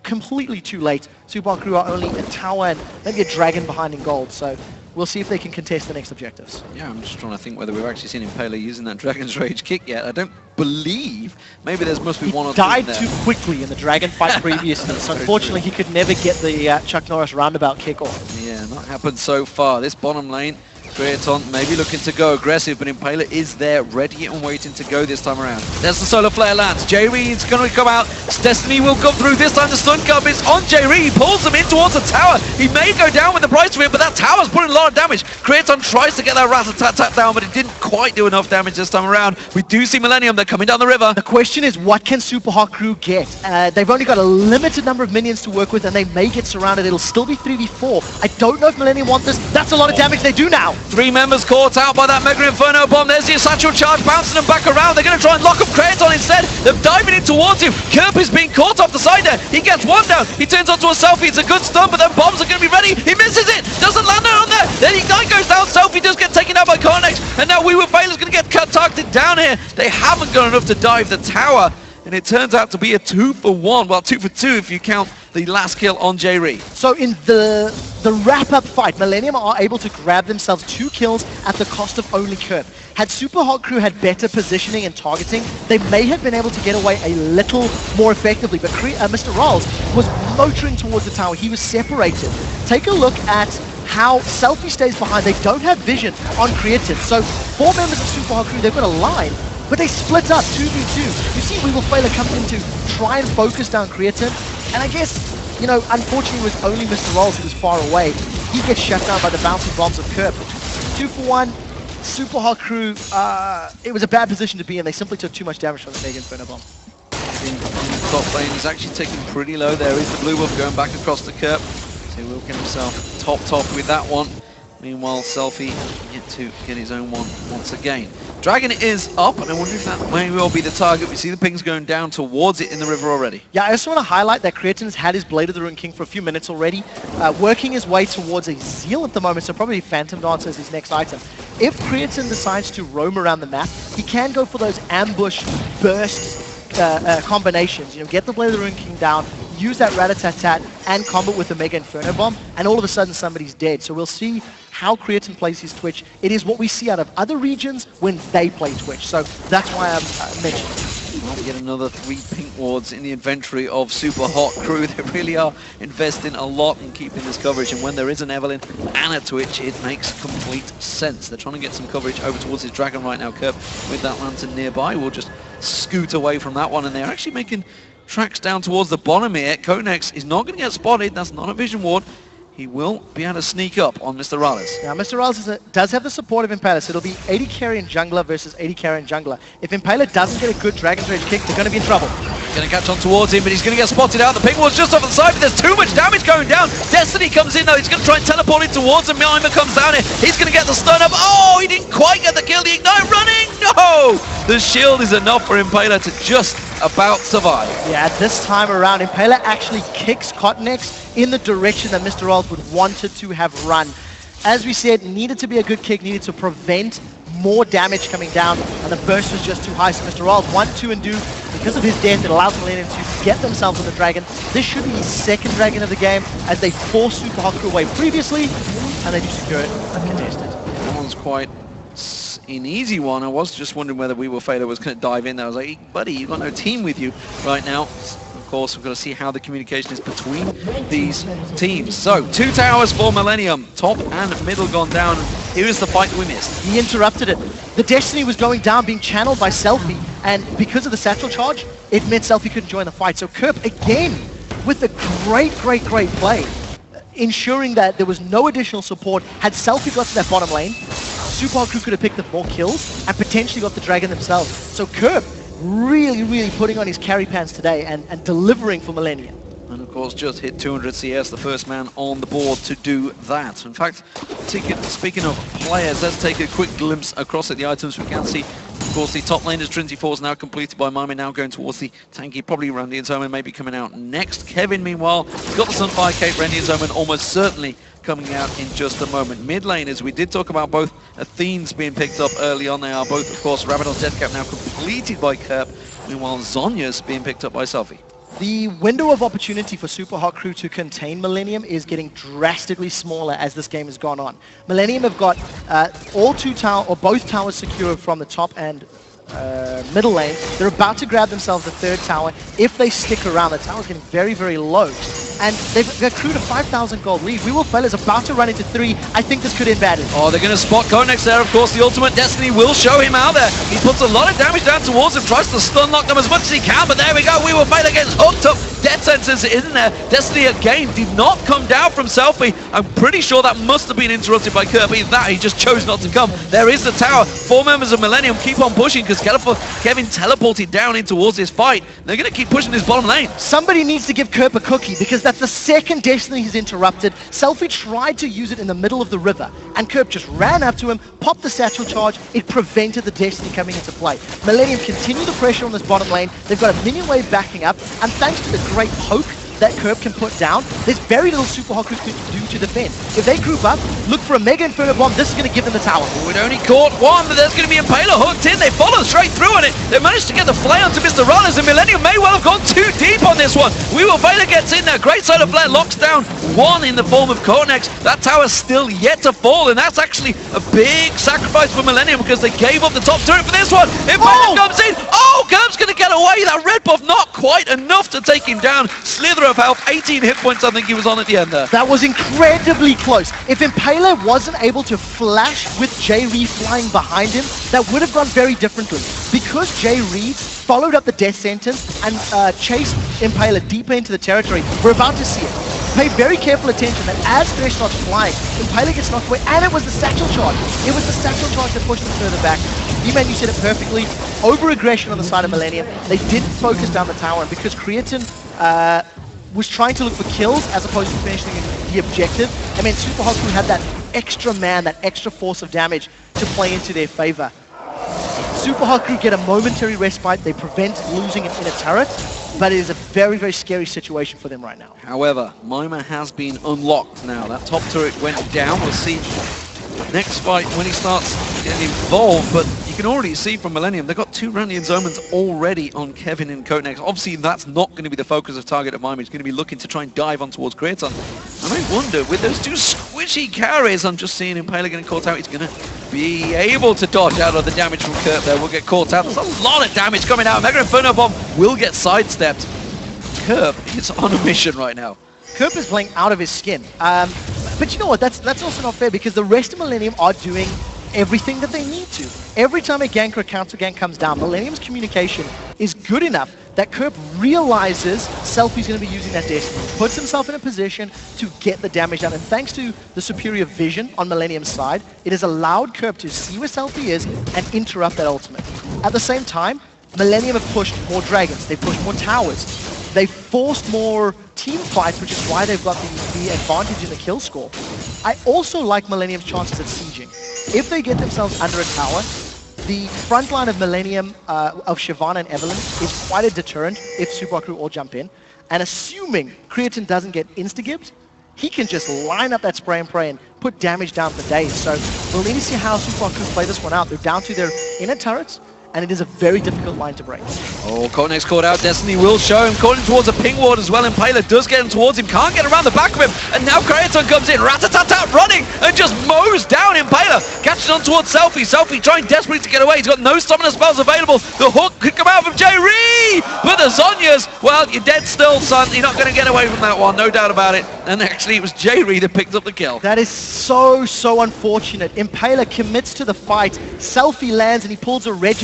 [SPEAKER 3] completely too late. Super Hot Crew are only a tower and maybe a dragon behind in gold, so we'll see if they can contest the next objectives.
[SPEAKER 2] Yeah, I'm just trying to think whether we've actually seen Impaler using that Dragon's Rage kick yet. I don't believe. Maybe there must be one or two
[SPEAKER 3] died
[SPEAKER 2] there.
[SPEAKER 3] too quickly in the dragon fight previously, so unfortunately he could never get the Chuck Norris roundabout kick off.
[SPEAKER 2] Yeah, not happened so far. This bottom lane, Creaton maybe looking to go aggressive, but Impaler is there, ready and waiting to go this time around. There's the solar flare lands. J-Reed's going to come out. Destiny will come through. This time the stun cup is on J-Reed. He pulls them in towards the tower. He may go down with the price for it, but that tower's putting a lot of damage. Creaton tries to get that rat-a-tat-tat down, but it didn't quite do enough damage this time around. We do see Millenium. They're coming down the river.
[SPEAKER 3] The question is, what can Super Hot Crew get? They've only got a limited number of minions to work with, and they may get surrounded. It'll still be 3v4. I don't know if Millenium want this. That's a lot of damage. They do now.
[SPEAKER 2] 3 members caught out by that Mega Inferno bomb. There's the satchel charge, bouncing them back around. They're going to try and lock up Creaton instead. They're diving in towards him. Kerp is being caught off the side there. He gets one down. He turns onto a Selfie. It's a good stun, but then bombs are going to be ready. He misses it. Doesn't land on there. Then he goes down. Selfie does get taken out by Cornex. And now We Will Failer's going to get targeted down here. They haven't got enough to dive the tower. And it turns out to be a 2-for-1. Well, 2-for-2 if you count the last kill on J-Reed.
[SPEAKER 3] So in the wrap-up fight, Millenium are able to grab themselves 2 kills at the cost of only Kerp. Had Super Hot Crew had better positioning and targeting, they may have been able to get away a little more effectively. But Mr. Rolls was motoring towards the tower. He was separated. Take a look at how Selfie stays behind. They don't have vision on Creative. So 4 members of Super Hot Crew, they've got a line, but they split up 2v2. You see We Will Failer coming in to try and focus down Creative. And I guess, unfortunately it was only Mr. Rolls who was far away. He gets shut down by the bouncing bombs of Kerp. 2-for-1, Super Hot Crew, it was a bad position to be in. They simply took too much damage from the Mega Inferno bomb.
[SPEAKER 2] In the top lane, he's actually taken pretty low. There is the blue buff going back across the Kerp. So he will get himself top with that one. Meanwhile, Selfie yet to get his own one once again. Dragon is up, and I wonder if that may well be the target. We see the pings going down towards it in the river already. Yeah,
[SPEAKER 3] I also want to highlight that Creaton's had his Blade of the Ruined King for a few minutes already, working his way towards a Zeal at the moment, so probably Phantom Dancer is his next item. If Creaton decides to roam around the map, he can go for those ambush burst combinations. Get the Blade of the Ruined King down, use that rat-a-tat-tat and combo with the Mega Inferno Bomb, and all of a sudden somebody's dead. So we'll see how Creatine plays his Twitch. It is what we see out of other regions when they play Twitch. So that's why I'm mentioning it.
[SPEAKER 2] Well, we get another 3 pink wards in the inventory of Super Hot Crew. They really are investing a lot in keeping this coverage, and when there is an Evelyn and a Twitch, it makes complete sense. They're trying to get some coverage over towards his Dragon right now. Kerp with that lantern nearby will just scoot away from that one, and they're actually making tracks down towards the bottom here. Konex is not going to get spotted. That's not a vision ward. He will be able to sneak up on Mr. Rallis.
[SPEAKER 3] Now, Mr. Rallis does have the support of Impaler, so it'll be 80 carry and jungler versus 80 carry and jungler. If Impaler doesn't get a good Dragon's Rage kick, they're going to be in trouble.
[SPEAKER 2] Going to catch on towards him, but he's going to get spotted out. The ping ward's just off the side, but there's too much damage going down. Destiny comes in, though. He's going to try and teleport it towards him. Millenium comes down here. He's going to get the stun up. Oh, he didn't quite get the kill. The Ignite running. No! The shield is enough for Impaler to just about survive.
[SPEAKER 3] Yeah, this time around, Impaler actually kicks Cottonex in the direction that Mr. Rallis would want it to have run. As we said, needed to be a good kick, needed to prevent more damage coming down, and the burst was just too high. So Mr. Rallis 1, 2, and do. Because of his death, it allows Millenium to get themselves on the Dragon. This should be his second Dragon of the game, as they forced Super Hot Crew away previously, and they do secure it uncontested.
[SPEAKER 2] That one's quite an easy one. I was just wondering whether We Will Fader was going to dive in there. I was like, hey, buddy, you've got no team with you right now. Of course, we've got to see how the communication is between these teams. So, 2 towers for Millenium. Top and middle gone down. Here's the fight that we missed.
[SPEAKER 3] He interrupted it. The Destiny was going down, being channeled by Selfie, and because of the satchel charge, it meant Selfie couldn't join the fight. So Kerp, again, with a great play, ensuring that there was no additional support. Had Selfie got to that bottom lane, Super Hot Crew could have picked up more kills and potentially got the Dragon themselves. So Kerp really putting on his carry pants today and delivering for Millenium.
[SPEAKER 2] And of course, just hit 200 CS, the first man on the board to do that. In fact, speaking of players, let's take a quick glimpse across at the items. We can see, of course, the top laner's Trinity 4 is now completed by Mime, now going towards the tanky, probably Randy Omen maybe coming out next. Kevin, meanwhile, has got the Sunfire Cape, Randy Omen almost certainly coming out in just a moment. Mid laners, we did talk about both Athenes being picked up early on. They are both, of course, Rabadon's Death Cap now completed by Kerp, meanwhile Zonya's being picked up by Selfie.
[SPEAKER 3] The window of opportunity for Super Hot Crew to contain Millenium is getting drastically smaller as this game has gone on. Millenium have got both towers secured from the top and middle lane. They're about to grab themselves the third tower. If they stick around, the tower's getting very low. And they've accrued a 5,000 gold lead. We Will Fail is about to run into 3. I think this could end badly.
[SPEAKER 2] Oh, they're going to spot Konex there. Of course, the ultimate Destiny will show him out there. He puts a lot of damage down towards him, tries to stun lock them as much as he can, but there we go. We Will Fail gets hooked up. Death Sentence in there. Destiny again did not come down from Selfie. I'm pretty sure that must have been interrupted by Kirby. That he just chose not to come. There is the tower. 4 members of Millenium keep on pushing because Kevin teleported down in towards this fight. They're going to keep pushing this bottom lane.
[SPEAKER 3] Somebody needs to give Kerp a cookie because that's the second Destiny he's interrupted. Selfie tried to use it in the middle of the river and Kerp just ran up to him, popped the satchel charge. It prevented the Destiny coming into play. Millenium continue the pressure on this bottom lane. They've got a minion wave backing up, and thanks to the great poke that Kerp can put down, there's very little Super Hot Crew can do to defend. If they group up, look for a Mega Inferno Bomb, this is going to give them the tower.
[SPEAKER 2] We'd only caught one, but there's going to be Impaler hooked in. They follow straight through on it. They managed to get the flare onto Mr. Rollins, and Millenium may well have gone too deep on this one. We Will Fader gets in there. Great Solar Flare locks down one in the form of Konex. That tower's still yet to fall, and that's actually a big sacrifice for Millenium because they gave up the top turret for this one. Impaler comes in. Oh, Kerp's going to get away. That red buff not quite enough to take him down. Slither of health, 18 hit points I think he was on at the end there.
[SPEAKER 3] That was incredibly close. If Impaler wasn't able to flash with Jay Reed flying behind him, that would have gone very differently. Because Jay Reed followed up the death sentence and chased Impaler deeper into the territory, we're about to see it. Pay very careful attention that as Thresh starts flying, Impaler gets knocked away, and it was the satchel charge. It was the satchel charge that pushed him further back. E-Man, you said it perfectly. Over-aggression on the side of Millenium. They didn't focus down the tower, and because Creatine was trying to look for kills as opposed to finishing the objective, I mean, Super Hot Crew had that extra man, that extra force of damage to play into their favor. Super Hot Crew get a momentary respite. They prevent losing it in a turret, but it is a very scary situation for them right now.
[SPEAKER 2] However, Mima has been unlocked now. That top turret went down. We'll see next fight when he starts getting involved, but you you can already see from Millenium, they've got 2 Radiant's Omens already on Kevin and Coatnex. Obviously, that's not going to be the focus of target at Mime. He's going to be looking to try and dive on towards Creaton. And I wonder, with those 2 squishy carries, I'm just seeing Impaler getting caught out. He's going to be able to dodge out of the damage from Kurt there. We'll get caught out. There's a lot of damage coming out. Mega Inferno Bomb will get sidestepped. Kerp is on a mission right now.
[SPEAKER 3] Kerp is playing out of his skin. But you know what? That's also not fair because the rest of Millenium are doing everything that they need to. Every time a gank or a counter gank comes down, Millenium's communication is good enough that Kerp realizes Selfie's going to be using that Destiny, puts himself in a position to get the damage done. And thanks to the superior vision on Millenium's side, it has allowed Kerp to see where Selfie is and interrupt that ultimate. At the same time, Millenium have pushed more dragons, they've pushed more towers, they've forced more team fights, which is why they've got the advantage in the kill score. I also like Millenium's chances at sieging. If they get themselves under a tower, the front line of Millenium, of Shyvana and Evelynn, is quite a deterrent if Super Crew all jump in. And assuming Creatine doesn't get insta-gibbed, he can just line up that spray and pray and put damage down for days. So we'll need to see how Super Crew play this one out. They're down to their inner turrets, and it is a very difficult line to break.
[SPEAKER 2] Oh, Coatnex caught out. Destiny will show him. Caught him towards a ping ward as well. Impaler does get him towards him. Can't get around the back of him. And now Creaton comes in. Rat-a-tat-tat running and just mows down Impaler. Catches on towards Selfie. Selfie trying desperately to get away. He's got no summoner spells available. The hook could come out from J-Ree. But the Zhonya's, well, you're dead still, son. You're not going to get away from that one. No doubt about it. And actually, it was J-Ree that picked up the kill.
[SPEAKER 3] That is so unfortunate. Impaler commits to the fight. Selfie lands and he pulls a red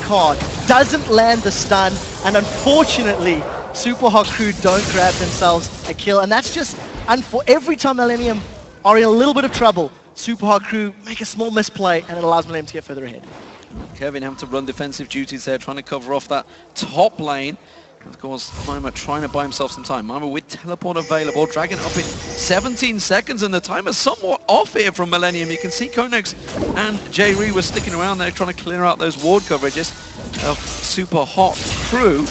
[SPEAKER 3] card, doesn't land the stun, and unfortunately, Super Hot Crew don't grab themselves a kill. And that's just, every time Millenium are in a little bit of trouble, Super Hot Crew make a small misplay, and it allows Millenium to get further ahead.
[SPEAKER 2] Kevin having to run defensive duties there, trying to cover off that top lane. Of course, Mima trying to buy himself some time. Mima with teleport available, Dragon up in 17 seconds, and the timer's somewhat off here from Millenium. You can see Coatnex and J-Ree were sticking around there trying to clear out those ward coverages of Super Hot Crew.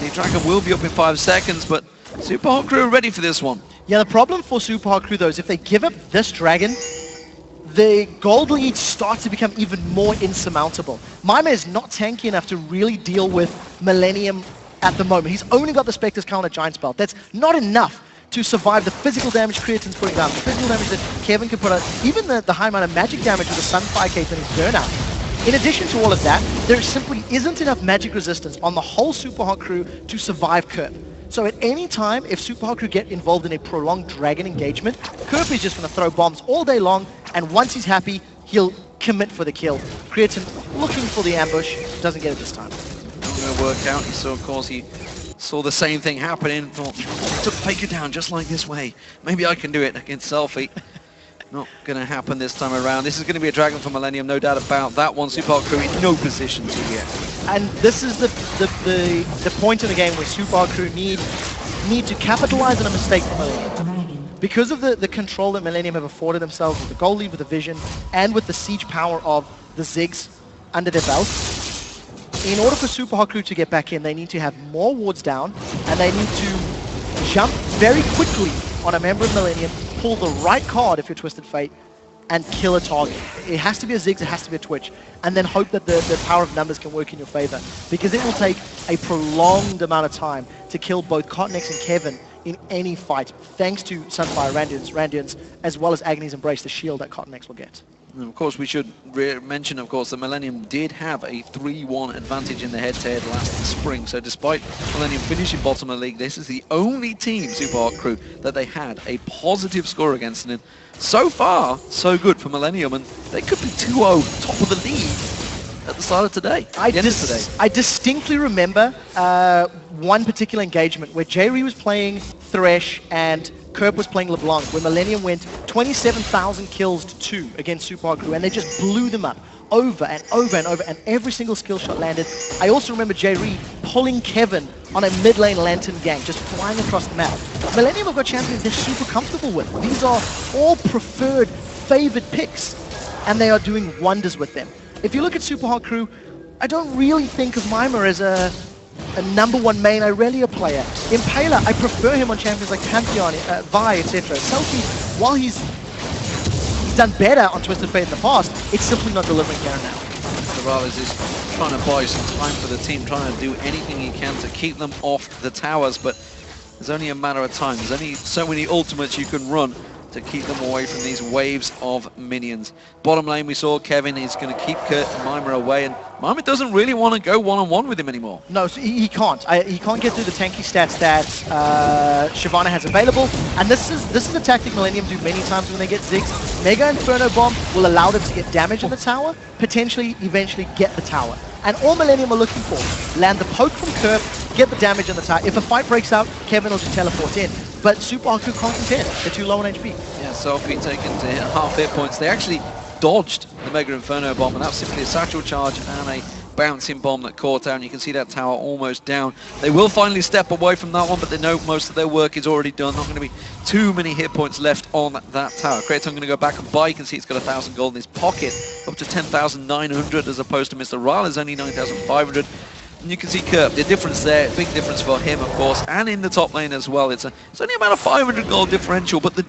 [SPEAKER 2] The Dragon will be up in 5 seconds, but Super Hot Crew are ready for this one.
[SPEAKER 3] Yeah, the problem for Super Hot Crew, though, is if they give up this Dragon, the gold lead starts to become even more insurmountable. Mima is not tanky enough to really deal with Millenium at the moment. He's only got the Spectre's counter Giant Spell. That's not enough to survive the physical damage Creatine's putting down, the physical damage that Kevin can put out, even the high amount of magic damage with the Sunfire Cape and his burnout. In addition to all of that, there simply isn't enough magic resistance on the whole Super Hot Crew to survive Kerp. So at any time, if Super Hot Crew get involved in a prolonged Dragon engagement, Kerp is just going to throw bombs all day long, and once he's happy, he'll commit for the kill. Creatine looking for the ambush, doesn't get it this time.
[SPEAKER 2] Going to work out. So of course he saw the same thing happening. Thought, took Faker down just like this way. Maybe I can do it against Selfie. Not going to happen this time around. This is going to be a Dragon for Millenium, no doubt about that one. Super Hot Crew in no position to get.
[SPEAKER 3] And this is the point in the game where Super Hot Crew need to capitalize on a mistake from Millenium. Because of the control that Millenium have afforded themselves with the gold lead, with the vision, and with the siege power of the Ziggs under their belt, in order for Super Hot Crew to get back in, they need to have more wards down, and they need to jump very quickly on a member of Millenium, pull the right card if you're Twisted Fate, and kill a target. It has to be a Ziggs, it has to be a Twitch, and then hope that the power of numbers can work in your favor, because it will take a prolonged amount of time to kill both Coatnex and Kevin in any fight, thanks to Sunfire Randuin's, as well as Agony's Embrace, the shield that Coatnex will get.
[SPEAKER 2] And of course, we should mention, of course, that Millenium did have a 3-1 advantage in the head-to-head last spring. So despite Millenium finishing bottom of the league, this is the only team, Super Hot Crew, that they had a positive score against. And so far, so good for Millenium. And they could be 2-0 top of the league at the start of today.
[SPEAKER 3] I distinctly remember one particular engagement where J-Ree was playing Thresh and Kerp was playing LeBlanc, where Millenium went 27,000 kills to 2 against Super Hot Crew, and they just blew them up over and over and over, and every single skill shot landed. I also remember J-Ree pulling Kevin on a mid lane lantern gank, just flying across the map. Millenium have got champions they're super comfortable with. These are all preferred, favored picks, and they are doing wonders with them. If you look at Super Hot Crew, I don't really think of Mima as a #1 main Irelia player. Impaler, I prefer him on champions like Pantheon, Vi, etc. Selfie, while he's done better on Twisted Fate in the past, it's simply not delivering here and now.
[SPEAKER 2] Morales is trying to buy some time for the team, trying to do anything he can to keep them off the towers, but there's only a matter of time. There's only so many ultimates you can run to keep them away from these waves of minions. Bottom lane, we saw Kevin is going to keep Kurt and Mima away, and Mima doesn't really want to go one-on-one with him anymore.
[SPEAKER 3] No, so he can't. He can't get through the tanky stats that Shyvana has available, and this is a tactic Millenium do many times when they get Ziggs. Mega Inferno Bomb will allow them to get damage on the tower, potentially eventually get the tower. And all Millenium are looking for, land the poke from Kurt, get the damage on the tower. If a fight breaks out, Kevin will just teleport in. But Super Haku can't contend. They're too low on HP.
[SPEAKER 2] Yeah, Selfie taken to hit half hit points. They actually dodged the Mega Inferno Bomb, and that's simply a satchel charge and a bouncing bomb that caught down. You can see that tower almost down. They will finally step away from that one, but they know most of their work is already done. Not going to be too many hit points left on that tower. Kraton going to go back and buy. You can see it's got 1,000 gold in his pocket, up to 10,900 as opposed to Mr. Rale's only 9,500. And you can see Kurt, the difference there, big difference for him, of course, and in the top lane as well. It's only about a 500 gold differential, but the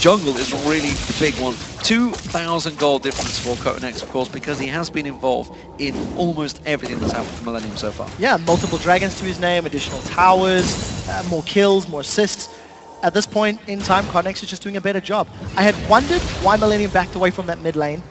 [SPEAKER 2] jungle is really the big one. 2,000 gold difference for Kotenex, of course, because he has been involved in almost everything that's happened for Millennium so far.
[SPEAKER 3] Yeah, multiple dragons to his name, additional towers, more kills, more assists. At this point in time, Kotenex is just doing a better job. I had wondered why Millennium backed away from that mid lane,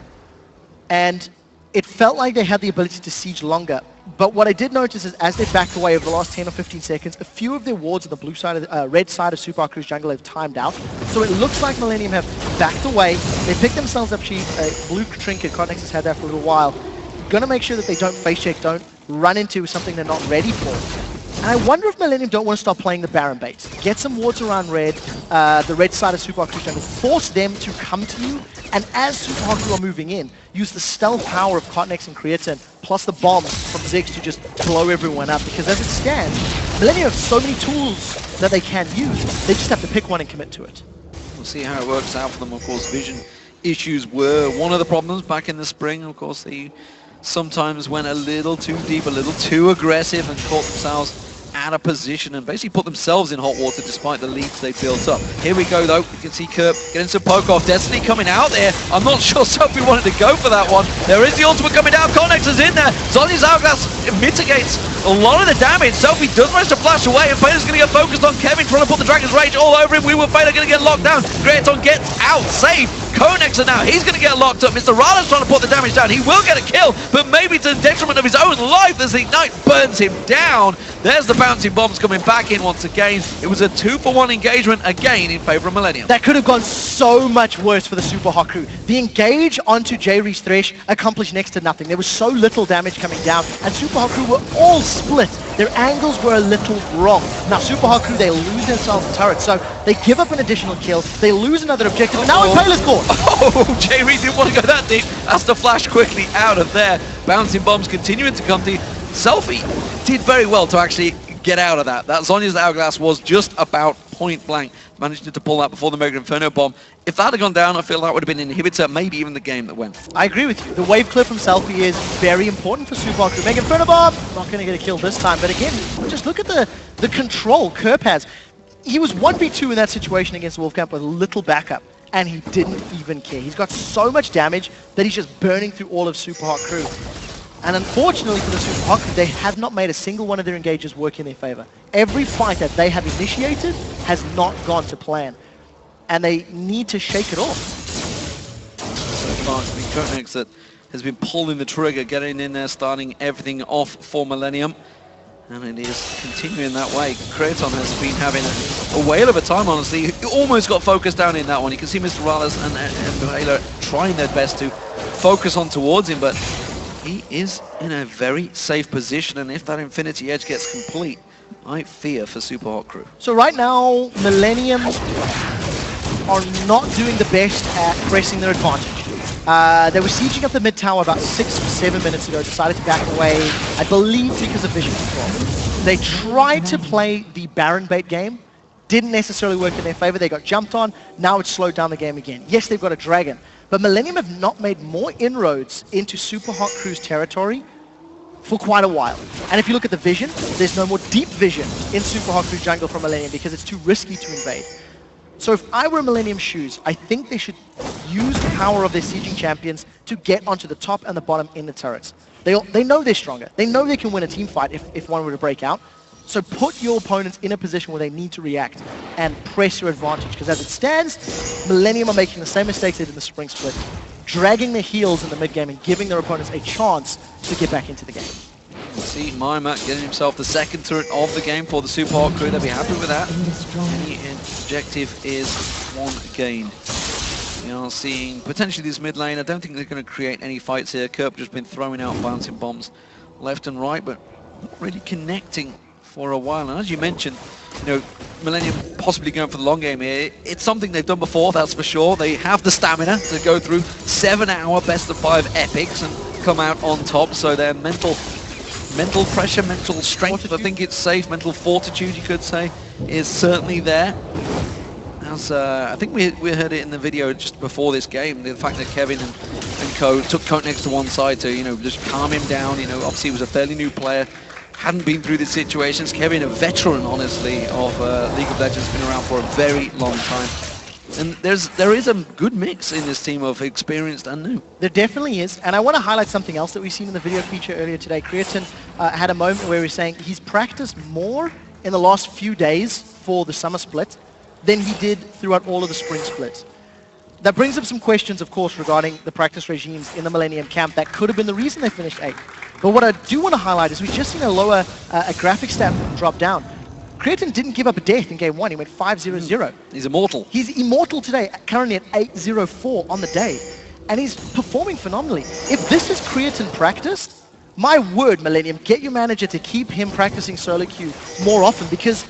[SPEAKER 3] and it felt like they had the ability to siege longer. But what I did notice is as they backed away over the last 10 or 15 seconds, a few of their wards on the blue side of the, red side of Super Haku's jungle have timed out. So it looks like Millennium have backed away. They picked themselves up cheap. Blue trinket, Kotenex has had that for a little while. Gonna make sure that they don't face check, don't run into something they're not ready for. And I wonder if Millennium don't want to start playing the Baron bait. Get some wards around red, the red side of Super Haku's jungle. Force them to come to you. And as Super Haku are moving in, use the stealth power of Kotenex and Creatine, plus the bombs from Ziggs to just blow everyone up. Because as it stands, Millennium have so many tools that they can use. They just have to pick one and commit to it.
[SPEAKER 2] We'll see how it works out for them. Of course, vision issues were one of the problems back in the spring. Of course, they sometimes went a little too deep, a little too aggressive, and caught themselves out of position and basically put themselves in hot water despite the leads they built up. Here we go though, you can see Kirk getting some poke off. Destiny coming out there. I'm not sure Sophie wanted to go for that one. There is the ultimate coming down. Kotenex is in there. Zoldy's Hourglass mitigates a lot of the damage. Sophie does manage to flash away, and Fader's going to get focused on Kevin, trying to put the Dragon's Rage all over him. We were Fader going to get locked down. Greaton gets out safe. Kotenex now, he's going to get locked up. Mr. Rale's trying to put the damage down. He will get a kill, but maybe to the detriment of his own life as the Ignite burns him down. There's the bouncing bombs coming back in once again. It was a 2-for-1 engagement again in favor of Millennium.
[SPEAKER 3] That could have gone so much worse for the Super Haku. The engage onto J-Reese Thresh accomplished next to nothing. There was so little damage coming down, and Super Haku were all split. Their angles were a little wrong. Now Super Haku, they lose themselves a turret, so they give up an additional kill, they lose another objective, and now Impaler's caught!
[SPEAKER 2] Oh, J-Reese didn't want to go that deep. Has to flash quickly out of there. Bouncing bombs continuing to come to Selfie did very well to actually get out of that. That Zhonya's Hourglass was just about point blank. Managed to pull that before the Mega Inferno Bomb. If that had gone down, I feel that would have been an inhibitor, maybe even the game that went.
[SPEAKER 3] I agree with you. The wave clear from Selfie is very important for Super Haku. Mega Inferno Bomb, not going to get a kill this time, but again, just look at the control Kerp has. He was 1v2 in that situation against Wolfcamp with little backup, and he didn't even care. He's got so much damage that he's just burning through all of Super Haku. And unfortunately for the Super Haku, they have not made a single one of their engages work in their favor. Every fight that they have initiated has not gone to plan, and they need to shake it off.
[SPEAKER 2] So far it's been Kotenex that has been pulling the trigger, getting in there, starting everything off for Millennium. And it is continuing that way. Kraton has been having a whale of a time, honestly. He almost got focused down in that one. You can see Mr. Rales and Baylor trying their best to focus on towards him, but he is in a very safe position, and if that Infinity Edge gets complete, I fear for Super Haku.
[SPEAKER 3] So right now, Millennium are not doing the best at pressing their advantage. They were sieging up the mid tower about 6 or 7 minutes ago, decided to back away, I believe because of vision control. They tried to play the Baron bait game, didn't necessarily work in their favor. They got jumped on, now it's slowed down the game again. Yes, they've got a dragon, but Millennium have not made more inroads into Super Haku's territory for quite a while. And if you look at the vision, there's no more deep vision in Super Haku's jungle from Millennium because it's too risky to invade. So if I were Millennium shoes, I think they should use the power of their sieging champions to get onto the top and the bottom in the turrets. They know they're stronger. They know they can win a team fight if one were to break out. So put your opponents in a position where they need to react and press your advantage. Because as it stands, Millennium are making the same mistakes they did in the spring split, dragging their heels in the mid game and giving their opponents a chance to get back into the game.
[SPEAKER 2] See Mima getting himself the second turret of the game for the Super Hot crew. They'll be happy with that. The objective is one gain. We are seeing potentially this mid lane. I don't think they're going to create any fights here. Kerp just been throwing out bouncing bombs left and right, but not really connecting for a while. And as you mentioned, you know, Millennium possibly going for the long game here. It's something they've done before, that's for sure. They have the stamina to go through 7-hour best of 5 epics and come out on top. So their mental pressure, mental strength, fortitude. I think it's safe, mental fortitude you could say, is certainly there. As I think we heard it in the video just before this game, the fact that Kevin and co took Conex to one side to, you know, just calm him down. You know, obviously he was a fairly new player, hadn't been through these situations. Kevin, a veteran, honestly, of League of Legends, been around for a very long time. And there is a good mix in this team of experienced and new.
[SPEAKER 3] There definitely is, and I want to highlight something else that we've seen in the video feature earlier today. Creatine had a moment where he was saying he's practiced more in the last few days for the summer split than he did throughout all of the spring splits. That brings up some questions, of course, regarding the practice regimes in the Millennium camp. That could have been the reason they finished 8th. But what I do want to highlight is we've just seen a lower a graphic stat drop down. Creatine didn't give up a death in game 1. He went 5-0-0.
[SPEAKER 2] He's immortal.
[SPEAKER 3] He's immortal today, currently at 8-0-4 on the day. And he's performing phenomenally. If this is Creatine practiced, my word, Millennium, get your manager to keep him practicing solo queue more often, because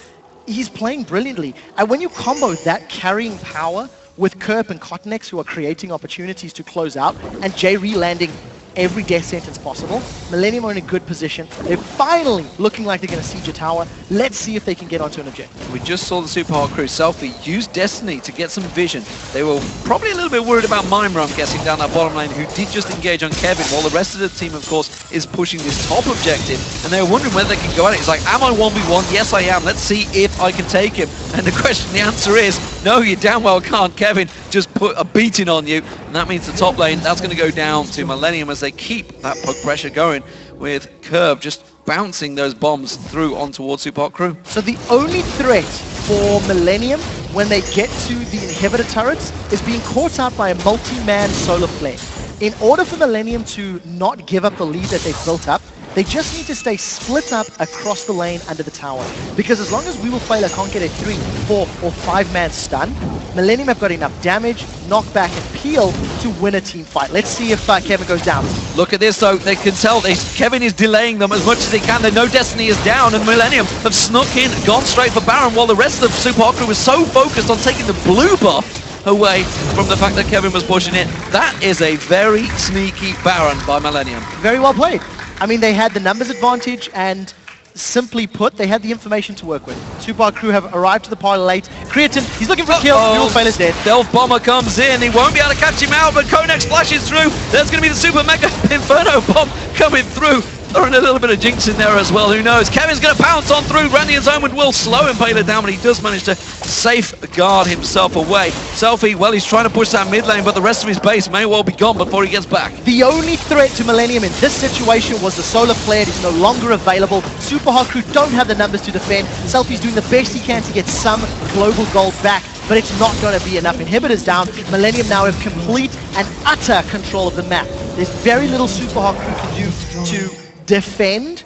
[SPEAKER 3] he's playing brilliantly. And when you combo that carrying power with Kerp and Cottonex, who are creating opportunities to close out, and J-Re landing every death sentence possible, Millennium are in a good position. They're finally looking like they're going to siege a tower. Let's see if they can get onto an objective.
[SPEAKER 2] We just saw the Super Hot crew Selfie use Destiny to get some vision. They were probably a little bit worried about Mima, I'm guessing, down that bottom lane, who did just engage on Kevin, while the rest of the team, of course, is pushing this top objective. And they were wondering whether they can go at it. It's like, am I 1v1? Yes, I am. Let's see if I can take him. And the answer is, no, you damn well can't. Kevin just put a beating on you. And that means the top lane, that's going to go down to Millennium as they keep that puck pressure going, with Curve just bouncing those bombs through on towards Super Hot crew.
[SPEAKER 3] So the only threat for Millennium when they get to the inhibitor turrets is being caught out by a multi-man solar flare. In order for Millennium to not give up the lead that they've built up, they just need to stay split up across the lane under the tower. Because as long as We Will Failure can't get a 3, 4, or 5-man stun, Millennium have got enough damage, knockback, and peel to win a team fight. Let's see if Kevin goes down.
[SPEAKER 2] Look at this, though. They can tell Kevin is delaying them as much as he can. They know Destiny is down, and Millennium have snuck in, gone straight for Baron, while the rest of the Super Hot crew was so focused on taking the blue buff away from the fact that Kevin was pushing it. That is a very sneaky Baron by Millennium.
[SPEAKER 3] Very well played. I mean, they had the numbers advantage, and simply put, they had the information to work with. Super Hot crew have arrived to the party late. Creatine, he's looking for a kill. We Will Fail is dead.
[SPEAKER 2] Stealth Bomber comes in. He won't be able to catch him out, but Konex flashes through. There's going to be the Super Mega Inferno Bomb coming through. Throwing a little bit of jinx in there as well, who knows. Kevin's going to pounce on through. Randian's Omen will slow Impaler down, but he does manage to safeguard himself away. Selfie, well, he's trying to push that mid lane, but the rest of his base may well be gone before he gets back.
[SPEAKER 3] The only threat to Millennium in this situation was the solar flare. It is no longer available. Super Hot crew don't have the numbers to defend. Selfie's doing the best he can to get some global gold back, but it's not going to be enough. Inhibitors down. Millennium now have complete and utter control of the map. There's very little Super Hot crew can do to defend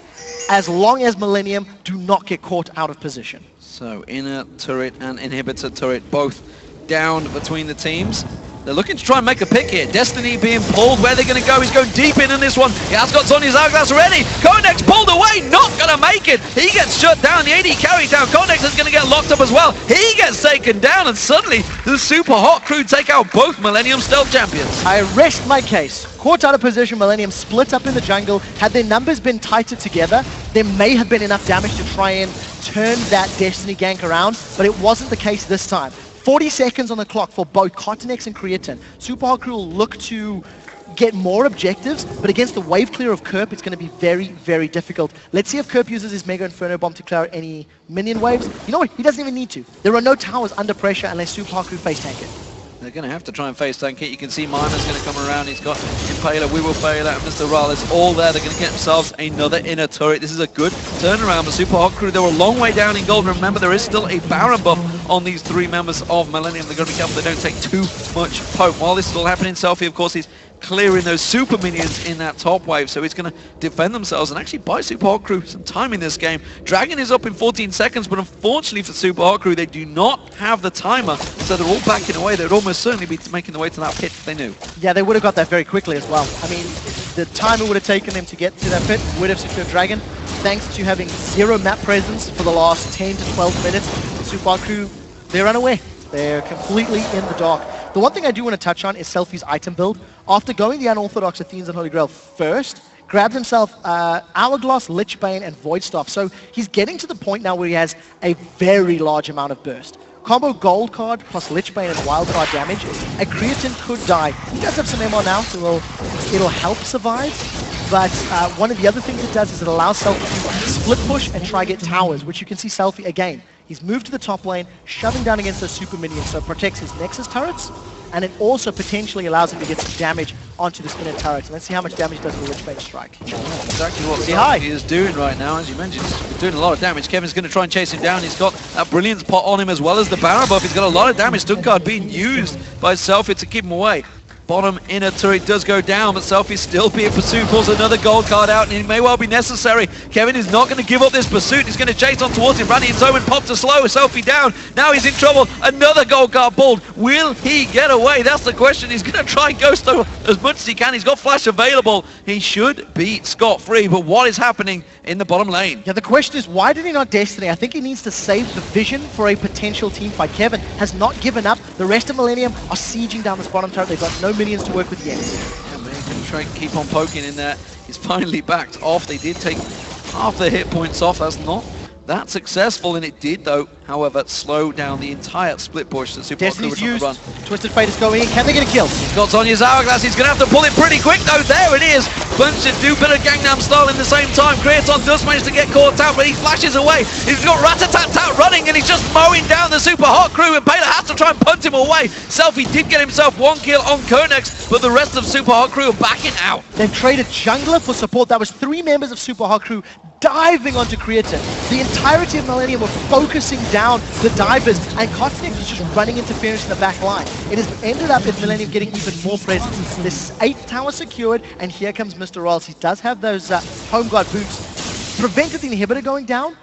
[SPEAKER 3] as long as Millennium do not get caught out of position.
[SPEAKER 2] So inner turret and inhibitor turret both down between the teams. They're looking to try and make a pick here. Destiny being pulled. Where they're going to go? He's going deep in this one. He has got Sonya's Hourglass ready. Konex pulled away. Not going to make it. He gets shut down. The AD carries down. Konex is going to get locked up as well. He gets taken down. And suddenly the Super Hot crew take out both Millennium Stealth champions.
[SPEAKER 3] I rest my case. Caught out of position, Millennium split up in the jungle. Had their numbers been tighter together, there may have been enough damage to try and turn that Destiny gank around, but it wasn't the case this time. 40 seconds on the clock for both Cottonex and Creatine. Super Hot crew will look to get more objectives, but against the wave clear of Kerp, it's going to be very, very difficult. Let's see if Kerp uses his Mega Inferno Bomb to clear out any minion waves. You know what? He doesn't even need to. There are no towers under pressure unless Super Haku face tank it.
[SPEAKER 2] They're going to have to try and face tank it. You can see Mimer's going to come around. He's got Impaler, We Will Fail, and Mr. Raleigh all there. They're going to get themselves another inner turret. This is a good turnaround for Super Hot Crew. They were a long way down in gold. Remember, there is still a Baron buff on these 3 members of Millennium. They're going to be careful they don't take too much poke. While this is all happening, Selfie, of course, he's clearing those super minions in that top wave, so he's going to defend themselves and actually buy Super Hot Crew some time in this game. Dragon is up in 14 seconds, but unfortunately for Super Hot Crew, they do not have the timer, so they're all backing away. They'd almost certainly be making their way to that pit if they knew. Yeah,
[SPEAKER 3] they would have got that very quickly as well. I mean, the timer would have taken them to get to that pit, would have secured Dragon. Thanks to having 0 map presence for the last 10 to 12 minutes, Super Hot Crew, they're unaware. They're completely in the dark. The one thing I do want to touch on is Selfie's item build. After going the unorthodox Athenes and Holy Grail first, grabbed himself Hourglass, Lichbane, and Void Staff. So he's getting to the point now where he has a very large amount of burst. Combo Gold Card plus Lichbane and Wild Card damage. A Creatine could die. He does have some MR now, so it'll help survive. But one of the other things it does is it allows Selfie to split push and try get towers, which you can see Selfie again. He's moved to the top lane, shoving down against those super minions, so it protects his Nexus turrets, and it also potentially allows him to get some damage onto the spinning turrets. And let's see how much damage does the Lichbane strike.
[SPEAKER 2] Exactly what he is doing right now, as you mentioned. He's doing a lot of damage. Kevin's going to try and chase him down. He's got that Brilliance pot on him as well as the Baron buff. He's got a lot of damage. Stuttgart being used by Selfie to keep him away. Bottom inner turret does go down, but Selfie still being pursued, pulls another gold card out, and it may well be necessary. Kevin is not going to give up this pursuit. He's going to chase on towards him. Randy and Zoman pop to slow Selfie down. Now he's in trouble. Another gold card pulled. Will he get away? That's the question. He's going to try and ghost as much as he can. He's got flash available. He should be scot-free, but what is happening in the bottom lane?
[SPEAKER 3] Yeah, the question is, why did he not Destiny? I think he needs to save the vision for a potential team fight. Kevin has not given up. The rest of Millennium are sieging down this bottom turret. They've got no minions to work with yet.
[SPEAKER 2] Yeah, man, he's going to try and keep on poking in there. He's finally backed off. They did take half the hit points off. That's not that successful, and it did, though, however, slow down the entire split push that Super Hot Crew were trying to run.
[SPEAKER 3] Twisted Fate is going in. Can they get a kill?
[SPEAKER 2] He's got Sonya's Hourglass. He's going to have to pull it pretty quick, though. There it is. Bunch to do a bit of Gangnam Style in the same time. Creaton does manage to get caught out, but he flashes away. He's got Rat-a-tat-tat running, and he's just mowing down the Super Hot Crew, and Paler has to try and punt him away. Selfie did get himself 1 kill on Konex, but the rest of Super Hot Crew are backing out.
[SPEAKER 3] They've traded jungler for support. That was 3 members of Super Hot Crew diving onto Creatine. The entirety of Millennium were focusing down the divers, and Kotinex was just running interference in the back line. It has ended up with Millennium getting even more presence. This 8th tower secured, and here comes Mr. Rolls. He does have those home guard boots. Prevented the inhibitor going down,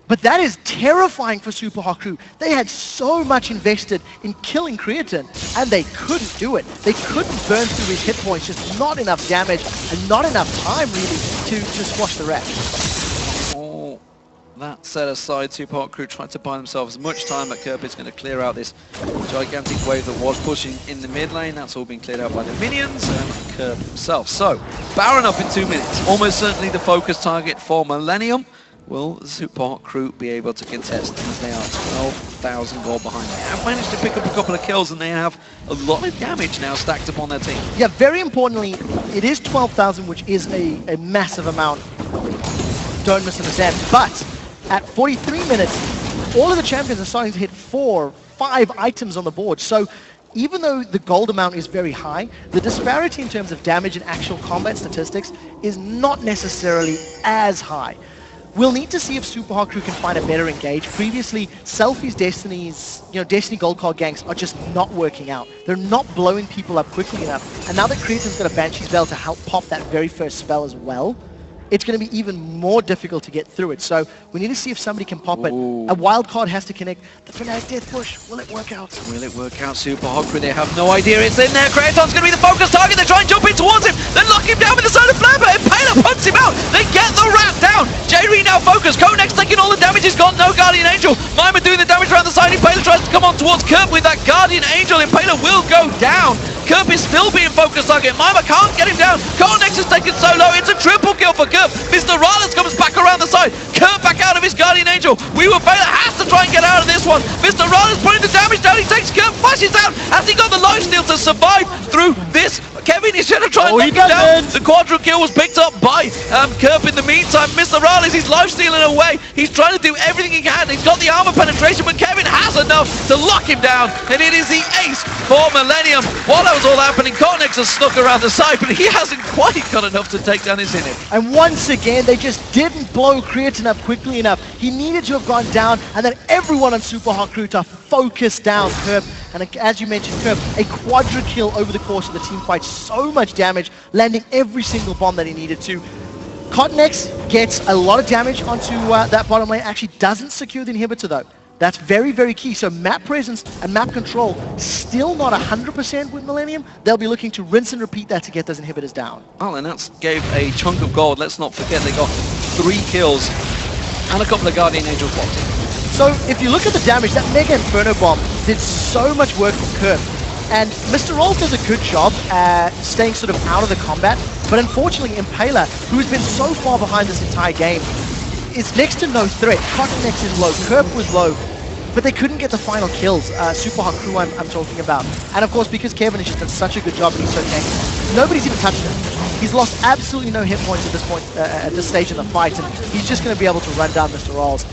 [SPEAKER 3] but that is terrifying for Super Hot Crew. They had so much invested in killing Creatine, and they couldn't do it. They couldn't burn through his hit points, just not enough damage, and not enough time, really, to squash the rat.
[SPEAKER 2] All that set aside, Super Hot Crew tried to buy themselves as much time, but Kerp is going to clear out this gigantic wave that was pushing in the mid lane. That's all been cleared out by the minions and Kerp himself. So, Baron up in 2 minutes. Almost certainly the focus target for Millennium. Will the Super Hot Crew be able to contest, as they are 12,000 gold behind? They have managed to pick up a couple of kills, and they have a lot of damage now stacked upon their team.
[SPEAKER 3] Yeah, very importantly, it is 12,000, which is a massive amount. Don't misunderstand. But at 43 minutes, all of the champions are starting to hit 4, 5 items on the board. So even though the gold amount is very high, the disparity in terms of damage and actual combat statistics is not necessarily as high. We'll need to see if Super Hot Crew can find a better engage. Previously, Selfie's Destiny Gold Card ganks are just not working out. They're not blowing people up quickly enough. And now that Creatine's got a Banshee's Veil to help pop that very first spell as well, it's going to be even more difficult to get through it. So we need to see if somebody can pop it. A wild card has to connect. The Fnatic Death Push, will it work out?
[SPEAKER 2] Will it work out? Super Hot Crew, they have no idea it's in there. Creaton's going to be the focus target. They try and jump in towards him. They lock him down with the Solar Flare, but Impaler punts him out. They get the rat down. J-Re now focused. Konex taking all the damage. He's got no Guardian Angel. Mima doing the damage around the side. Impaler tries to come on towards Kerp with that Guardian Angel. Impaler will go down. Kerp is still being focused target. Mima can't get him down. Konex is taken so low. It's a triple kill for Kerp. Mr. Raleigh comes back around the side. Kerp back out of his Guardian Angel. We Will Fail has to try and get out of this one. Mr. Raleigh putting the damage down. He takes Kerp, flashes out. Has he got the lifesteal to survive through this Kevin. He's going to try and
[SPEAKER 3] Oh,
[SPEAKER 2] knock
[SPEAKER 3] he
[SPEAKER 2] him down.
[SPEAKER 3] doesn't.
[SPEAKER 2] The quadra kill was picked up by Kerp in the meantime. Mr. Raleigh, he's life stealing away. He's trying to do everything he can. He's got the armor penetration, but Kevin has enough to lock him down, and it is the ace for Millenium. While that was all happening, Cornex has snuck around the side, but he hasn't quite got enough to take down his inhib.
[SPEAKER 3] And once again, they just didn't blow Creatine up quickly enough. He needed to have gone down, and then everyone on Super Hot Crew to focus down Kerp. And as you mentioned, Kerp, a quadra kill over the course of the team fight. So much damage, landing every single bomb that he needed to. Cottonex gets a lot of damage onto that bottom lane. Actually doesn't secure the inhibitor though. That's very, very key. So map presence and map control still not 100% with Millenium. They'll be looking to rinse and repeat that to get those inhibitors down.
[SPEAKER 2] Oh, and that gave a chunk of gold. Let's not forget they got 3 kills and a couple of Guardian Angels blocked.
[SPEAKER 3] So if you look at the damage, that Mega Inferno Bomb did so much work from Kerp. And Mr. Rolls does a good job at staying sort of out of the combat. But unfortunately, Impaler, who has been so far behind this entire game, is next to no threat. Cottonex is low, Kerp was low, but they couldn't get the final kills. Super Hot Crew I'm talking about. And of course, because Kevin has just done such a good job and he's so tanky, nobody's even touched him. He's lost absolutely no hit points at this point, at this stage in the fight, and he's just going to be able to run down Mr. Rolls.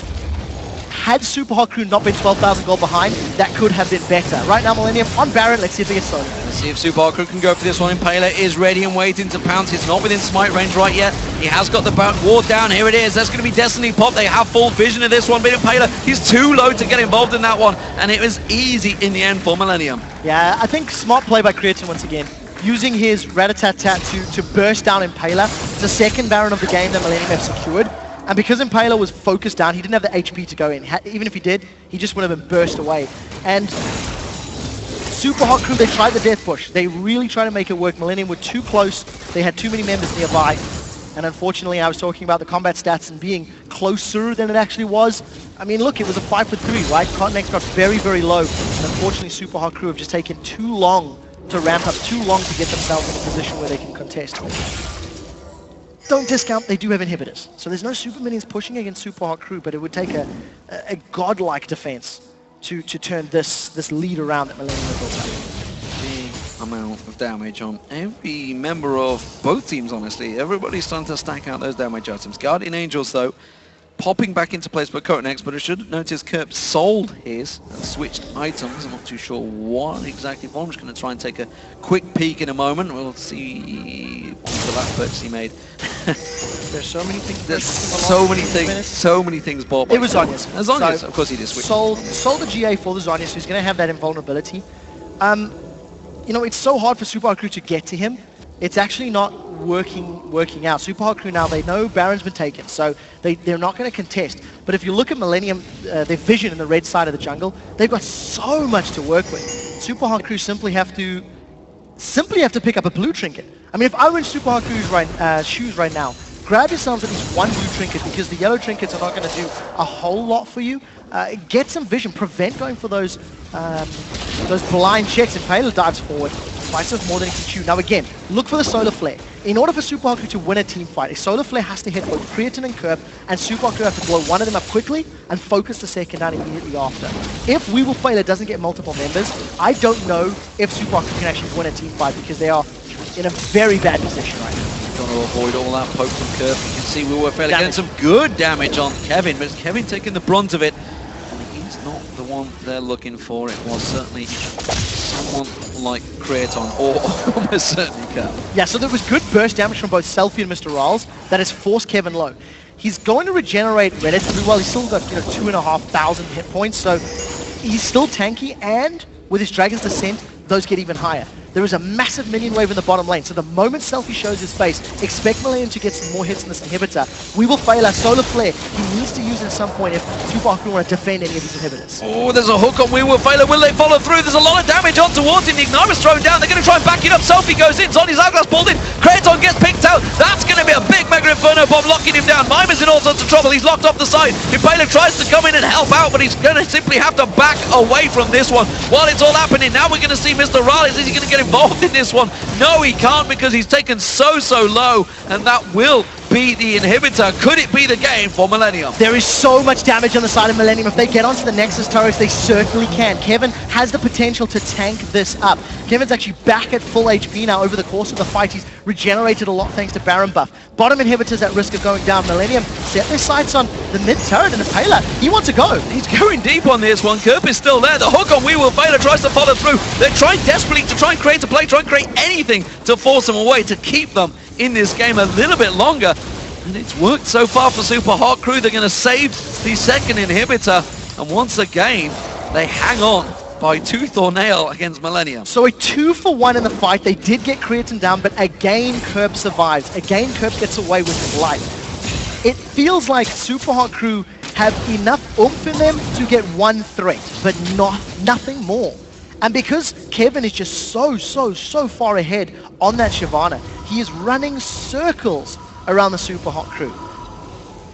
[SPEAKER 3] Had Super Hot Crew not been 12,000 gold behind, that could have been better. Right now, Millenium on Baron. Let's see if they get solo.
[SPEAKER 2] Let's see if Super Hot Crew can go for this one. Impaler is ready and waiting to pounce. He's not within smite range right yet. He has got the ward down. Here it is. That's going to be Destiny Pop. They have full vision of this one, but Impaler, he's too low to get involved in that one, and it was easy in the end for Millenium.
[SPEAKER 3] Yeah, I think smart play by Creatine once again. Using his Rat-a-tat-tat to burst down Impaler. It's the second Baron of the game that Millenium have secured. And because Impaler was focused down, he didn't have the HP to go in. Even if he did, he just would have been burst away. And Super Hot Crew, they tried the death push. They really tried to make it work. Millenium were too close. They had too many members nearby. And unfortunately, I was talking about the combat stats and being closer than it actually was. I mean, look, it was a 5 for 3, right? Cottonex got very, very low. And unfortunately, Super Hot Crew have just taken too long to ramp up, too long to get themselves in a position where they can contest. Don't discount, they do have inhibitors. So there's no super minions pushing against Super Hot Crew, but it would take a godlike defense to turn this lead around that Millenium have built up.
[SPEAKER 2] Big amount of damage on every member of both teams, honestly. Everybody's starting to stack out those damage items. Guardian Angels, though, popping back into place by Cottonex, but I should notice Kerp sold his and switched items. I'm not too sure what exactly for. I'm just going to try and take a quick peek in a moment. We'll see what the last purchase he made.
[SPEAKER 3] There's so many things.
[SPEAKER 2] There's so many things bought by
[SPEAKER 3] It was Zhonya's.
[SPEAKER 2] Zhonya's,
[SPEAKER 3] So,
[SPEAKER 2] of course he did switch.
[SPEAKER 3] Sold the GA for the Zhonya's, so he's going to have that invulnerability. You know, it's so hard for Super Hot Crew to get to him. It's actually not working out. Super Hot Crew now, they know Baron's been taken, so they're not going to contest. But if you look at Millenium, their vision in the red side of the jungle, they've got so much to work with. Super Hot Crew simply have to pick up a blue trinket. I mean, if I were in Super Hot Crew's shoes right now, grab yourselves at least one blue trinket, because the yellow trinkets are not going to do a whole lot for you. Get some vision, prevent going for those blind checks. Impaler dives forward, twice as more than he can chew. Now again, look for the solar flare. In order for Super Hot Crew to win a team fight, a solar flare has to hit both Creatine and Kerp, and Super Hot Crew have to blow one of them up quickly and focus the second down immediately after. If Weevilfailure doesn't get multiple members, I don't know if Super Hot Crew can actually win a team fight, because they are in a very bad position right now.
[SPEAKER 2] Trying to avoid all that poke from Kerp. You can see Weevilfailure getting some good damage on Kevin, but it's Kevin taking the brunt of it. He's not the one they're looking for. It was certainly someone like Creaton, or almost certainly Kerp.
[SPEAKER 3] Yeah, so there was good burst damage from both Selfie and Mr. Riles that has forced Kevin low. He's going to regenerate relatively well. He's still got 2,500 hit points, so he's still tanky, and with his Dragon's Descent, those get even higher. There is a massive minion wave in the bottom lane, so the moment Selfie shows his face, expect Millenium to get some more hits in this inhibitor. Weevilfailure, Solar Flare, he needs to use it at some point if Super Hot Crew want to defend any of these inhibitors.
[SPEAKER 2] Oh, there's a hook on Weevilfailure. Will they follow through? There's a lot of damage on towards him. The Ignite was thrown down. They're going to try and back it up. Selfie goes in. Zonya's Hourglass pulled in. Kraton gets picked out. That's going to be a big Mega Inferno Bomb locking him down. Mimer's in all sorts of trouble. He's locked off the side. Impaler tries to come in and help out, but he's going to simply have to back away from this one while it's all happening. Now we're going to see Mr. Riles. Is he going to get involved in this one? No, he can't, because he's taken so low, and that will be the inhibitor? Could it be the game for Millenium?
[SPEAKER 3] There is so much damage on the side of Millenium. If they get onto the Nexus turrets, they certainly can. Kevin has the potential to tank this up. Kevin's actually back at full HP now over the course of the fight. He's regenerated a lot thanks to Baron buff. Bottom inhibitors at risk of going down. Millenium set their sights on the mid turret and the Impaler. He wants to go.
[SPEAKER 2] He's going deep on this one. Kerp is still there. The hook on We Will Failure tries to follow through. They're trying desperately to try and create a play, try and create anything to force them away, to keep them in this game a little bit longer. And it's worked so far for Super Hot Crew. They're going to save the second inhibitor. And once again, they hang on by tooth or nail against Millenium.
[SPEAKER 3] So a 2-for-1 in the fight. They did get Creatine down, but again, Kerp survives. Again, Kerp gets away with his life. It feels like Super Hot Crew have enough oomph in them to get one threat, but nothing more. And because Kevin is just so far ahead on that Shyvana, he is running circles around the Super Hot Crew.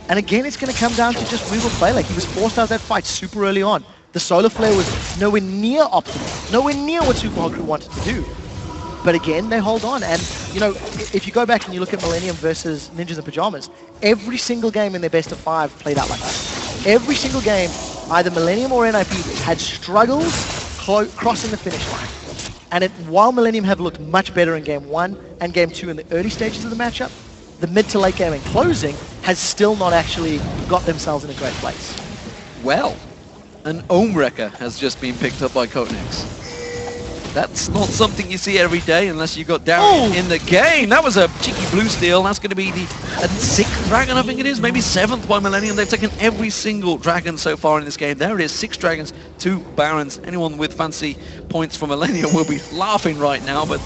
[SPEAKER 3] And again, it's going to come down to just We Will Play. Like, he was forced out of that fight super early on. The Solar Flare was nowhere near optimal, nowhere near what Super Hot Crew wanted to do. But again, they hold on. And, you know, if you go back and you look at Millenium versus Ninjas in Pajamas, every single game in their best of 5 played out like that. Every single game, either Millenium or NIP had struggles crossing the finish line. And while Millenium have looked much better in Game 1 and Game 2 in the early stages of the matchup, the mid to late game and closing has still not actually got themselves in a great place.
[SPEAKER 2] Well, an Ohm Wrecker has just been picked up by Codenex. That's not something you see every day unless you got Darien in the game. That was a cheeky blue steal. That's going to be the 6th dragon, I think it is, maybe 7th by Millenium. They've taken every single dragon so far in this game. There it is, 6 dragons, 2 barons. Anyone with fancy points from Millenium will be laughing right now, but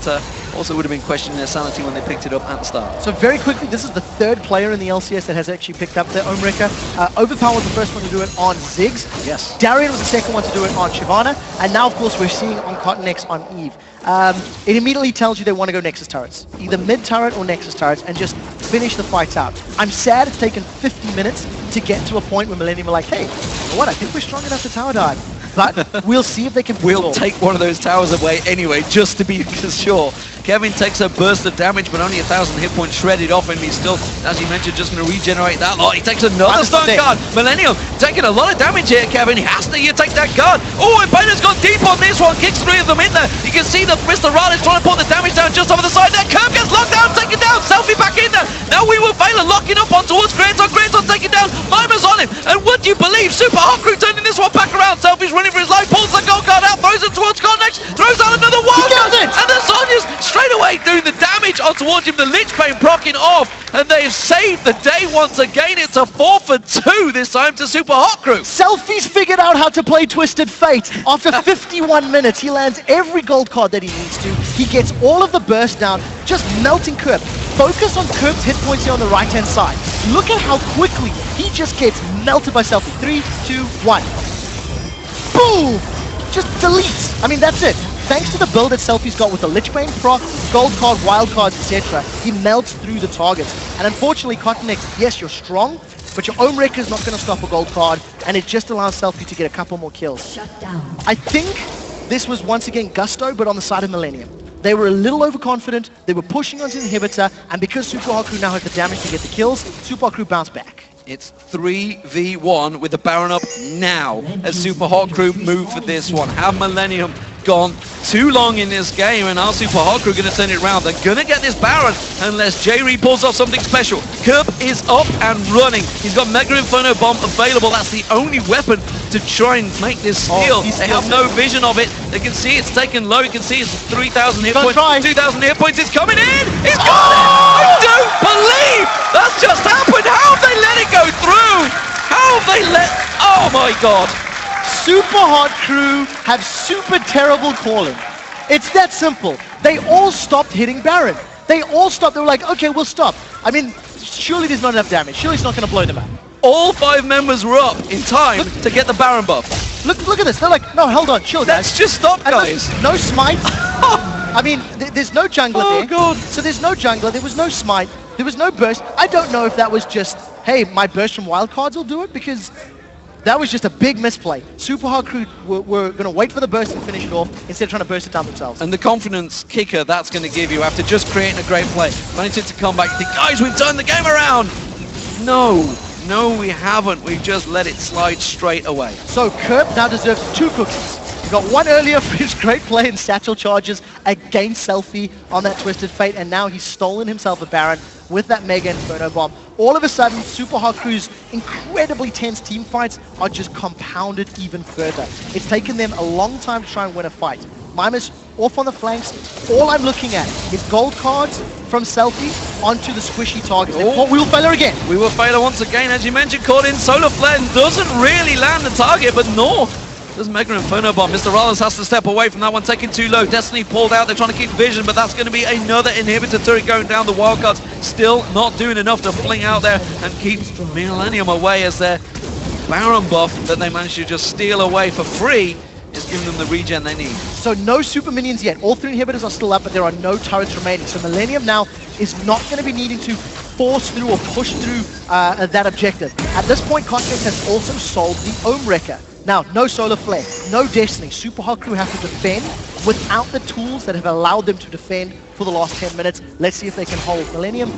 [SPEAKER 2] also would have been questioning their sanity when they picked it up at the start.
[SPEAKER 3] So very quickly, this is the 3rd player in the LCS that has actually picked up their Ohm Wrecker. Overpower was the first one to do it on Ziggs.
[SPEAKER 2] Yes.
[SPEAKER 3] Darien was the second one to do it on Shyvana. And now, of course, we're seeing on Codenex on Eve. It immediately tells you they want to go Nexus turrets. Either mid turret or Nexus turrets and just finish the fights out. I'm sad it's taken 50 minutes to get to a point where Millenium are like, hey, you know what, I think we're strong enough to tower dive. But we'll see if they can
[SPEAKER 2] We'll take one of those towers away anyway, just to be sure. Kevin takes a burst of damage, but only 1,000 hit points shredded off him. He's still, as you mentioned, just going to regenerate that lot. He takes another stone guard. Millenium taking a lot of damage here, Kevin. He has to take that guard. Oh, and Impaler's gone deep on this one. Kicks 3 of them in there. You can see that Mr. Rod is trying to put the damage down just over the side there. Kerp gets locked down, taken down. Selfie back in there. Now We Will Failure locking up on towards Kratos. Kratos taken down. Mimer's on him. And would you believe, Super Hot Crew turning this one back around. Selfie's running for his life. Pulls the gold guard out. Throws it towards Codenex. Throws out another wild guard. And the Sonya's straight away doing the damage on towards him. The Lich Bane proccing off. And they've saved the day once again. It's a 4 for 2 this time to Super Hot Crew.
[SPEAKER 3] Selfie's figured out how to play Twisted Fate. After 51 minutes, he lands every gold card that he needs to. He gets all of the burst down, just melting Kerp. Focus on Kerp's hit points here on the right-hand side. Look at how quickly he just gets melted by Selfie. 3, 2, 1. Boom! Just deletes. I mean, that's it. Thanks to the build that Selfie's got with the Lich Bane proc, gold card, wild cards, etc., he melts through the targets. And unfortunately, Codenex, yes, you're strong, but your Ohm Wrecker is not going to stop a gold card, and it just allows Selfie to get a couple more kills.
[SPEAKER 4] Shut down.
[SPEAKER 3] I think this was once again gusto, but on the side of Millenium. They were a little overconfident, they were pushing onto the inhibitor, and because Super Hot Crew now has the damage to get the kills, Super Hot Crew bounced back.
[SPEAKER 2] It's 3v1 with the Baron up now as Super Hot Crew move for this one. Have Millenium gone too long in this game, and our Super Hot Crew going to turn it around? They're going to get this Baron unless J-Re pulls off something special. Kerp is up and running. He's got Mega Inferno Bomb available. That's the only weapon to try and make this steal. They have no vision of it. They can see it's taken low. You can see it's 3,000 hit points, 2,000 hit points. It's coming in. It's got it. I don't believe that's just happened. How have they let it go through? How have they let... Oh my God.
[SPEAKER 3] Super Hot Crew have super terrible calling. It's that simple. They all stopped hitting Baron. They all stopped. They were like, okay, we'll stop. I mean, surely there's not enough damage. Surely it's not going to blow them up.
[SPEAKER 2] All 5 members were up in time to get the Baron buff.
[SPEAKER 3] Look at this. They're like, no, hold on, chill, guys.
[SPEAKER 2] Let's just stop, guys.
[SPEAKER 3] No smite. I mean, there's no jungler there.
[SPEAKER 2] Oh, God.
[SPEAKER 3] So there's no jungler. There was no smite. There was no burst. I don't know if that was just, hey, my burst from wild cards will do it, because That was just a big misplay. Super Hard Crew were going to wait for the burst and finish it off instead of trying to burst it down themselves.
[SPEAKER 2] And the confidence kicker that's going to give you after just creating a great play. Managing to come back and think, guys, we've turned the game around. No, we haven't. We've just let it slide straight away.
[SPEAKER 3] So Kerp now deserves 2 cookies. He got one earlier for his great play in satchel charges against Selfie on that Twisted Fate, and now he's stolen himself a Baron with that Mega Inferno Bomb. All of a sudden, Super Hard Crew's incredibly tense team fights are just compounded even further. It's taken them a long time to try and win a fight. Mimer's off on the flanks. All I'm looking at is gold cards from Selfie onto the squishy targets. Oh, we will fail her again.
[SPEAKER 2] We will fail her once again, as you mentioned, caught in. Solar Flare doesn't really land the target, but nor does Mega Inferno Bomb. Mr. Rollins has to step away from that one, taking too low. Destiny pulled out, they're trying to keep vision, but that's going to be another inhibitor turret going down. The Wildcards still not doing enough to fling out there and keep Millenium away, as their Baron buff that they managed to just steal away for free is giving them the regen they need.
[SPEAKER 3] So no super minions yet. All 3 inhibitors are still up, but there are no turrets remaining. So Millenium now is not going to be needing to force through or push through that objective. At this point, Cosmic has also solved the Ohm Wrecker. Now, no Solar Flare, no Destiny. Super Hard Crew have to defend without the tools that have allowed them to defend for the last 10 minutes. Let's see if they can hold. Millenium,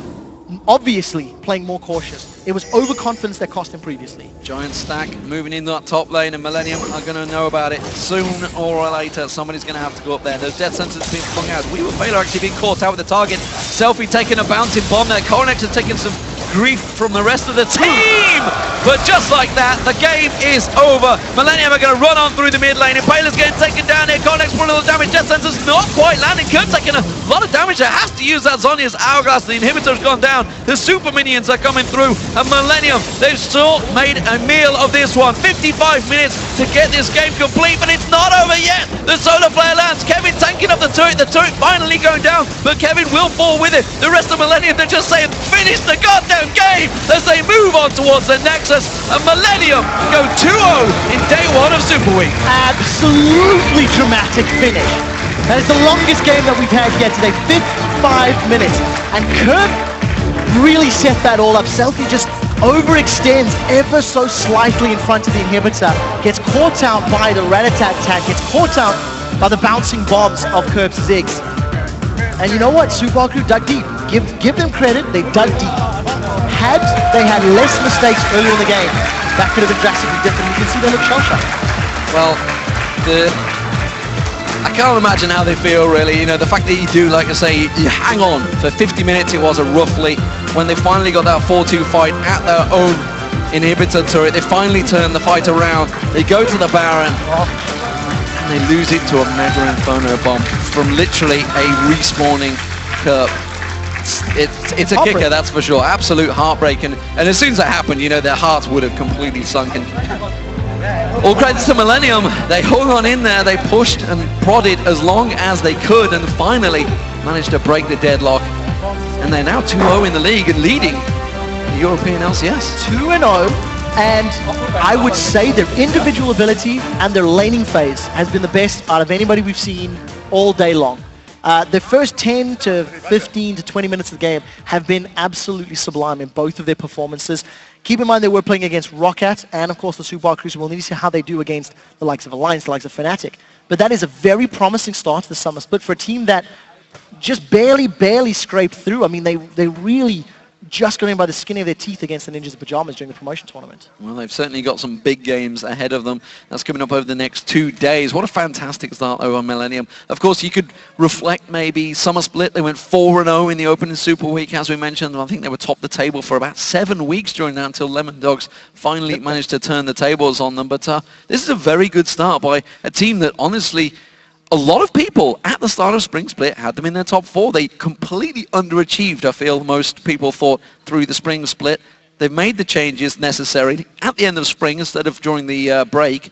[SPEAKER 3] obviously, playing more cautious. It was overconfidence that cost him previously.
[SPEAKER 2] Giant stack moving in that top lane, and Millenium are going to know about it soon or later. Somebody's going to have to go up there. Those death sentences being flung out. We were Baylor actually being caught out with the target. Selfie taking a bouncing bomb there. Coronex has taken some grief from the rest of the team, but just like that, the game is over. Millenium are going to run on through the mid lane. Impaler's getting taken down here. Coronex for a little damage. Death sentences not quite landing. Kurt taking a lot of damage. There has to use that Zhonya's Hourglass. The inhibitor's gone down. The super minions are coming through, and Millenium, they've still made a meal of this one. 55 minutes to get this game complete, but it's not over yet. The Solar Flare lands. Kevin tanking up the turret finally going down, but Kevin will fall with it. The rest of Millenium, they're just saying, finish the goddamn game, as they move on towards the Nexus, and Millenium go 2-0 in day 1 of Super Week.
[SPEAKER 3] Absolutely dramatic finish. That is the longest game that we've had yet today, 55 minutes. And Kirk really set that all up. Selfie just overextends ever so slightly in front of the inhibitor, gets caught out by the Rat-a-tat attack, gets caught out by the bouncing bombs of Kirk's Ziggs. And you know what? Super Hard Crew dug deep. Give them credit, they dug deep. Had they had less mistakes earlier in the game, that could have been drastically different. You can see they look shell-shocked.
[SPEAKER 2] Well, I can't imagine how they feel, really. You know, the fact that you do, like I say, you hang on for 50 minutes, it was roughly, when they finally got that 4-2 fight at their own inhibitor turret. They finally turn the fight around. They go to the Baron, and they lose it to a Mega Inferno Bomb from literally a respawning Kerp. It's a kicker, that's for sure. Absolute heartbreak, and as soon as that happened, you know, their hearts would have completely sunken. All credits to Millenium. They hung on in there, they pushed and prodded as long as they could, and finally managed to break the deadlock. And they're now 2-0 in the league and leading the European LCS.
[SPEAKER 3] 2-0, and I would say their individual ability and their laning phase has been the best out of anybody we've seen all day long. The first 10 to 15 to 20 minutes of the game have been absolutely sublime in both of their performances. Keep in mind they were playing against Roccat and, of course, the Super Hard Crew. We'll need to see how they do against the likes of Alliance, the likes of Fnatic. But that is a very promising start to the summer split for a team that just barely scraped through. I mean, they really just got in by the skin of their teeth against the Ninjas in Pajamas during the promotion tournament.
[SPEAKER 2] Well, they've certainly got some big games ahead of them. That's coming up over the next 2 days. What a fantastic start over on Millenium. Of course, you could reflect maybe summer split. They went 4-0 in the opening Super Week, as we mentioned. I think they were top the table for about 7 weeks during that until Lemon Dogs finally managed to turn the tables on them. But this is a very good start by a team that honestly, a lot of people at the start of Spring Split had them in their top 4. They completely underachieved, I feel most people thought, through the Spring Split. They've made the changes necessary at the end of spring instead of during the break.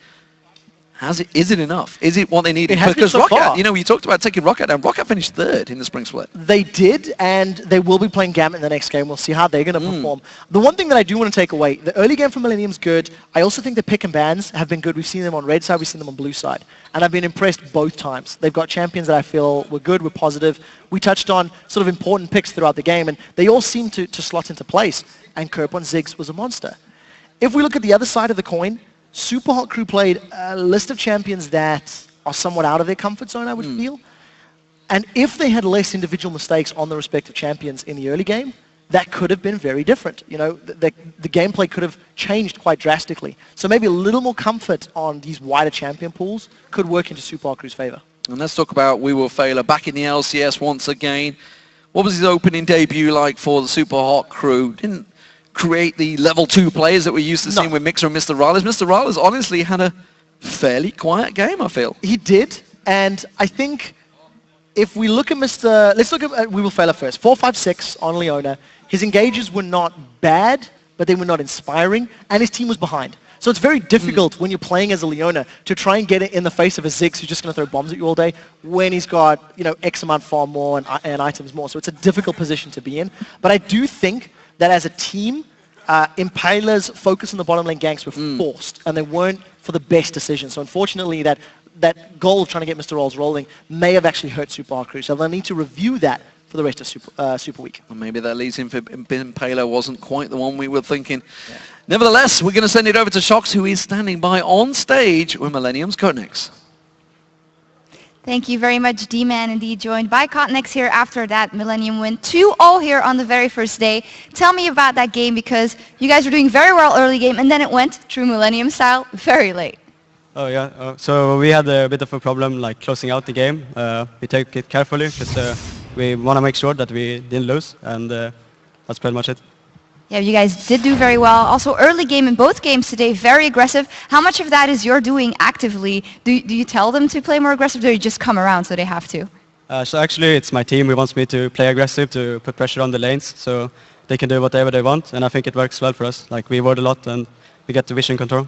[SPEAKER 2] Is it enough? Is it what they needed? Because
[SPEAKER 3] so
[SPEAKER 2] Roccat,
[SPEAKER 3] far.
[SPEAKER 2] you know, you talked about taking Roccat down. Roccat finished 3rd in the Spring Split.
[SPEAKER 3] They did, and they will be playing Gambit in the next game. We'll see how they're going to perform. The one thing that I do want to take away, the early game from Millennium's good. I also think the pick and bans have been good. We've seen them on red side, we've seen them on blue side. And I've been impressed both times. They've got champions that I feel were good, were positive. We touched on sort of important picks throughout the game, and they all seem to slot into place. And Kerp on Ziggs was a monster. If we look at the other side of the coin, Super Hot Crew played a list of champions that are somewhat out of their comfort zone, I would feel. And if they had less individual mistakes on the respective champions in the early game, that could have been very different. You know, the gameplay could have changed quite drastically. So maybe a little more comfort on these wider champion pools could work into Super Hot Crew's favor.
[SPEAKER 2] And let's talk about We Will Failure back in the LCS once again. What was his opening debut like for the Super Hot Crew? Didn't create the level 2 players that we're used to seeing with Mixer and Mr. Rallis. Mr. Rallis honestly had a fairly quiet game, I feel.
[SPEAKER 3] He did, and I think if we look at let's look at We Will Failure first. 4-5-6 on Leona. His engages were not bad, but they were not inspiring, and his team was behind. So it's very difficult when you're playing as a Leona to try and get it in the face of a Ziggs who's just going to throw bombs at you all day when he's got, you know, X amount farm more and items more. So it's a difficult position to be in. But I do think that as a team, Impaler's focus on the bottom lane ganks were forced, and they weren't for the best decision. So unfortunately, that goal of trying to get Mr. Rolls rolling may have actually hurt Super Hot Crew. So they'll need to review that for the rest of Super Week.
[SPEAKER 2] Well, maybe that leads him for Impaler wasn't quite the one we were thinking. Yeah. Nevertheless, we're going to send it over to Shox, who is standing by on stage with Millennium's Codenex.
[SPEAKER 4] Thank you very much, D-Man, indeed joined by Codenex here after that Millennium win 2-0 here on the very first day. Tell me about that game, because you guys were doing very well early game, and then it went, true Millennium style, very late.
[SPEAKER 5] Oh yeah, so we had a bit of a problem like closing out the game. We take it carefully because we want to make sure that we didn't lose, and that's pretty much it.
[SPEAKER 4] Yeah, you guys did do very well. Also, early game in both games today, very aggressive. How much of that is you're doing actively? Do you tell them to play more aggressive, or do you just come around so they have to?
[SPEAKER 5] So actually, it's my team who wants me to play aggressive, to put pressure on the lanes, so they can do whatever they want, and I think it works well for us. Like, we ward a lot, and we get the vision control.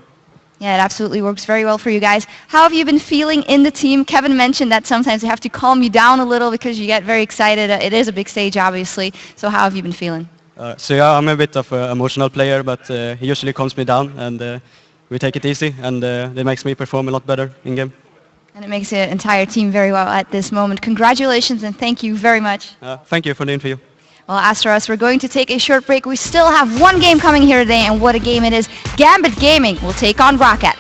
[SPEAKER 4] Yeah, it absolutely works very well for you guys. How have you been feeling in the team? Kevin mentioned that sometimes they have to calm you down a little because you get very excited. It is a big stage, obviously. So how have you been feeling?
[SPEAKER 5] So yeah, I'm a bit of an emotional player, but he usually calms me down, and we take it easy, and it makes me perform a lot better in game.
[SPEAKER 4] And it makes the entire team very well at this moment. Congratulations, and thank you very much.
[SPEAKER 5] Thank you for the interview.
[SPEAKER 4] Well, as for us, we're going to take a short break. We still have one game coming here today, and what a game it is. Gambit Gaming will take on Rocket.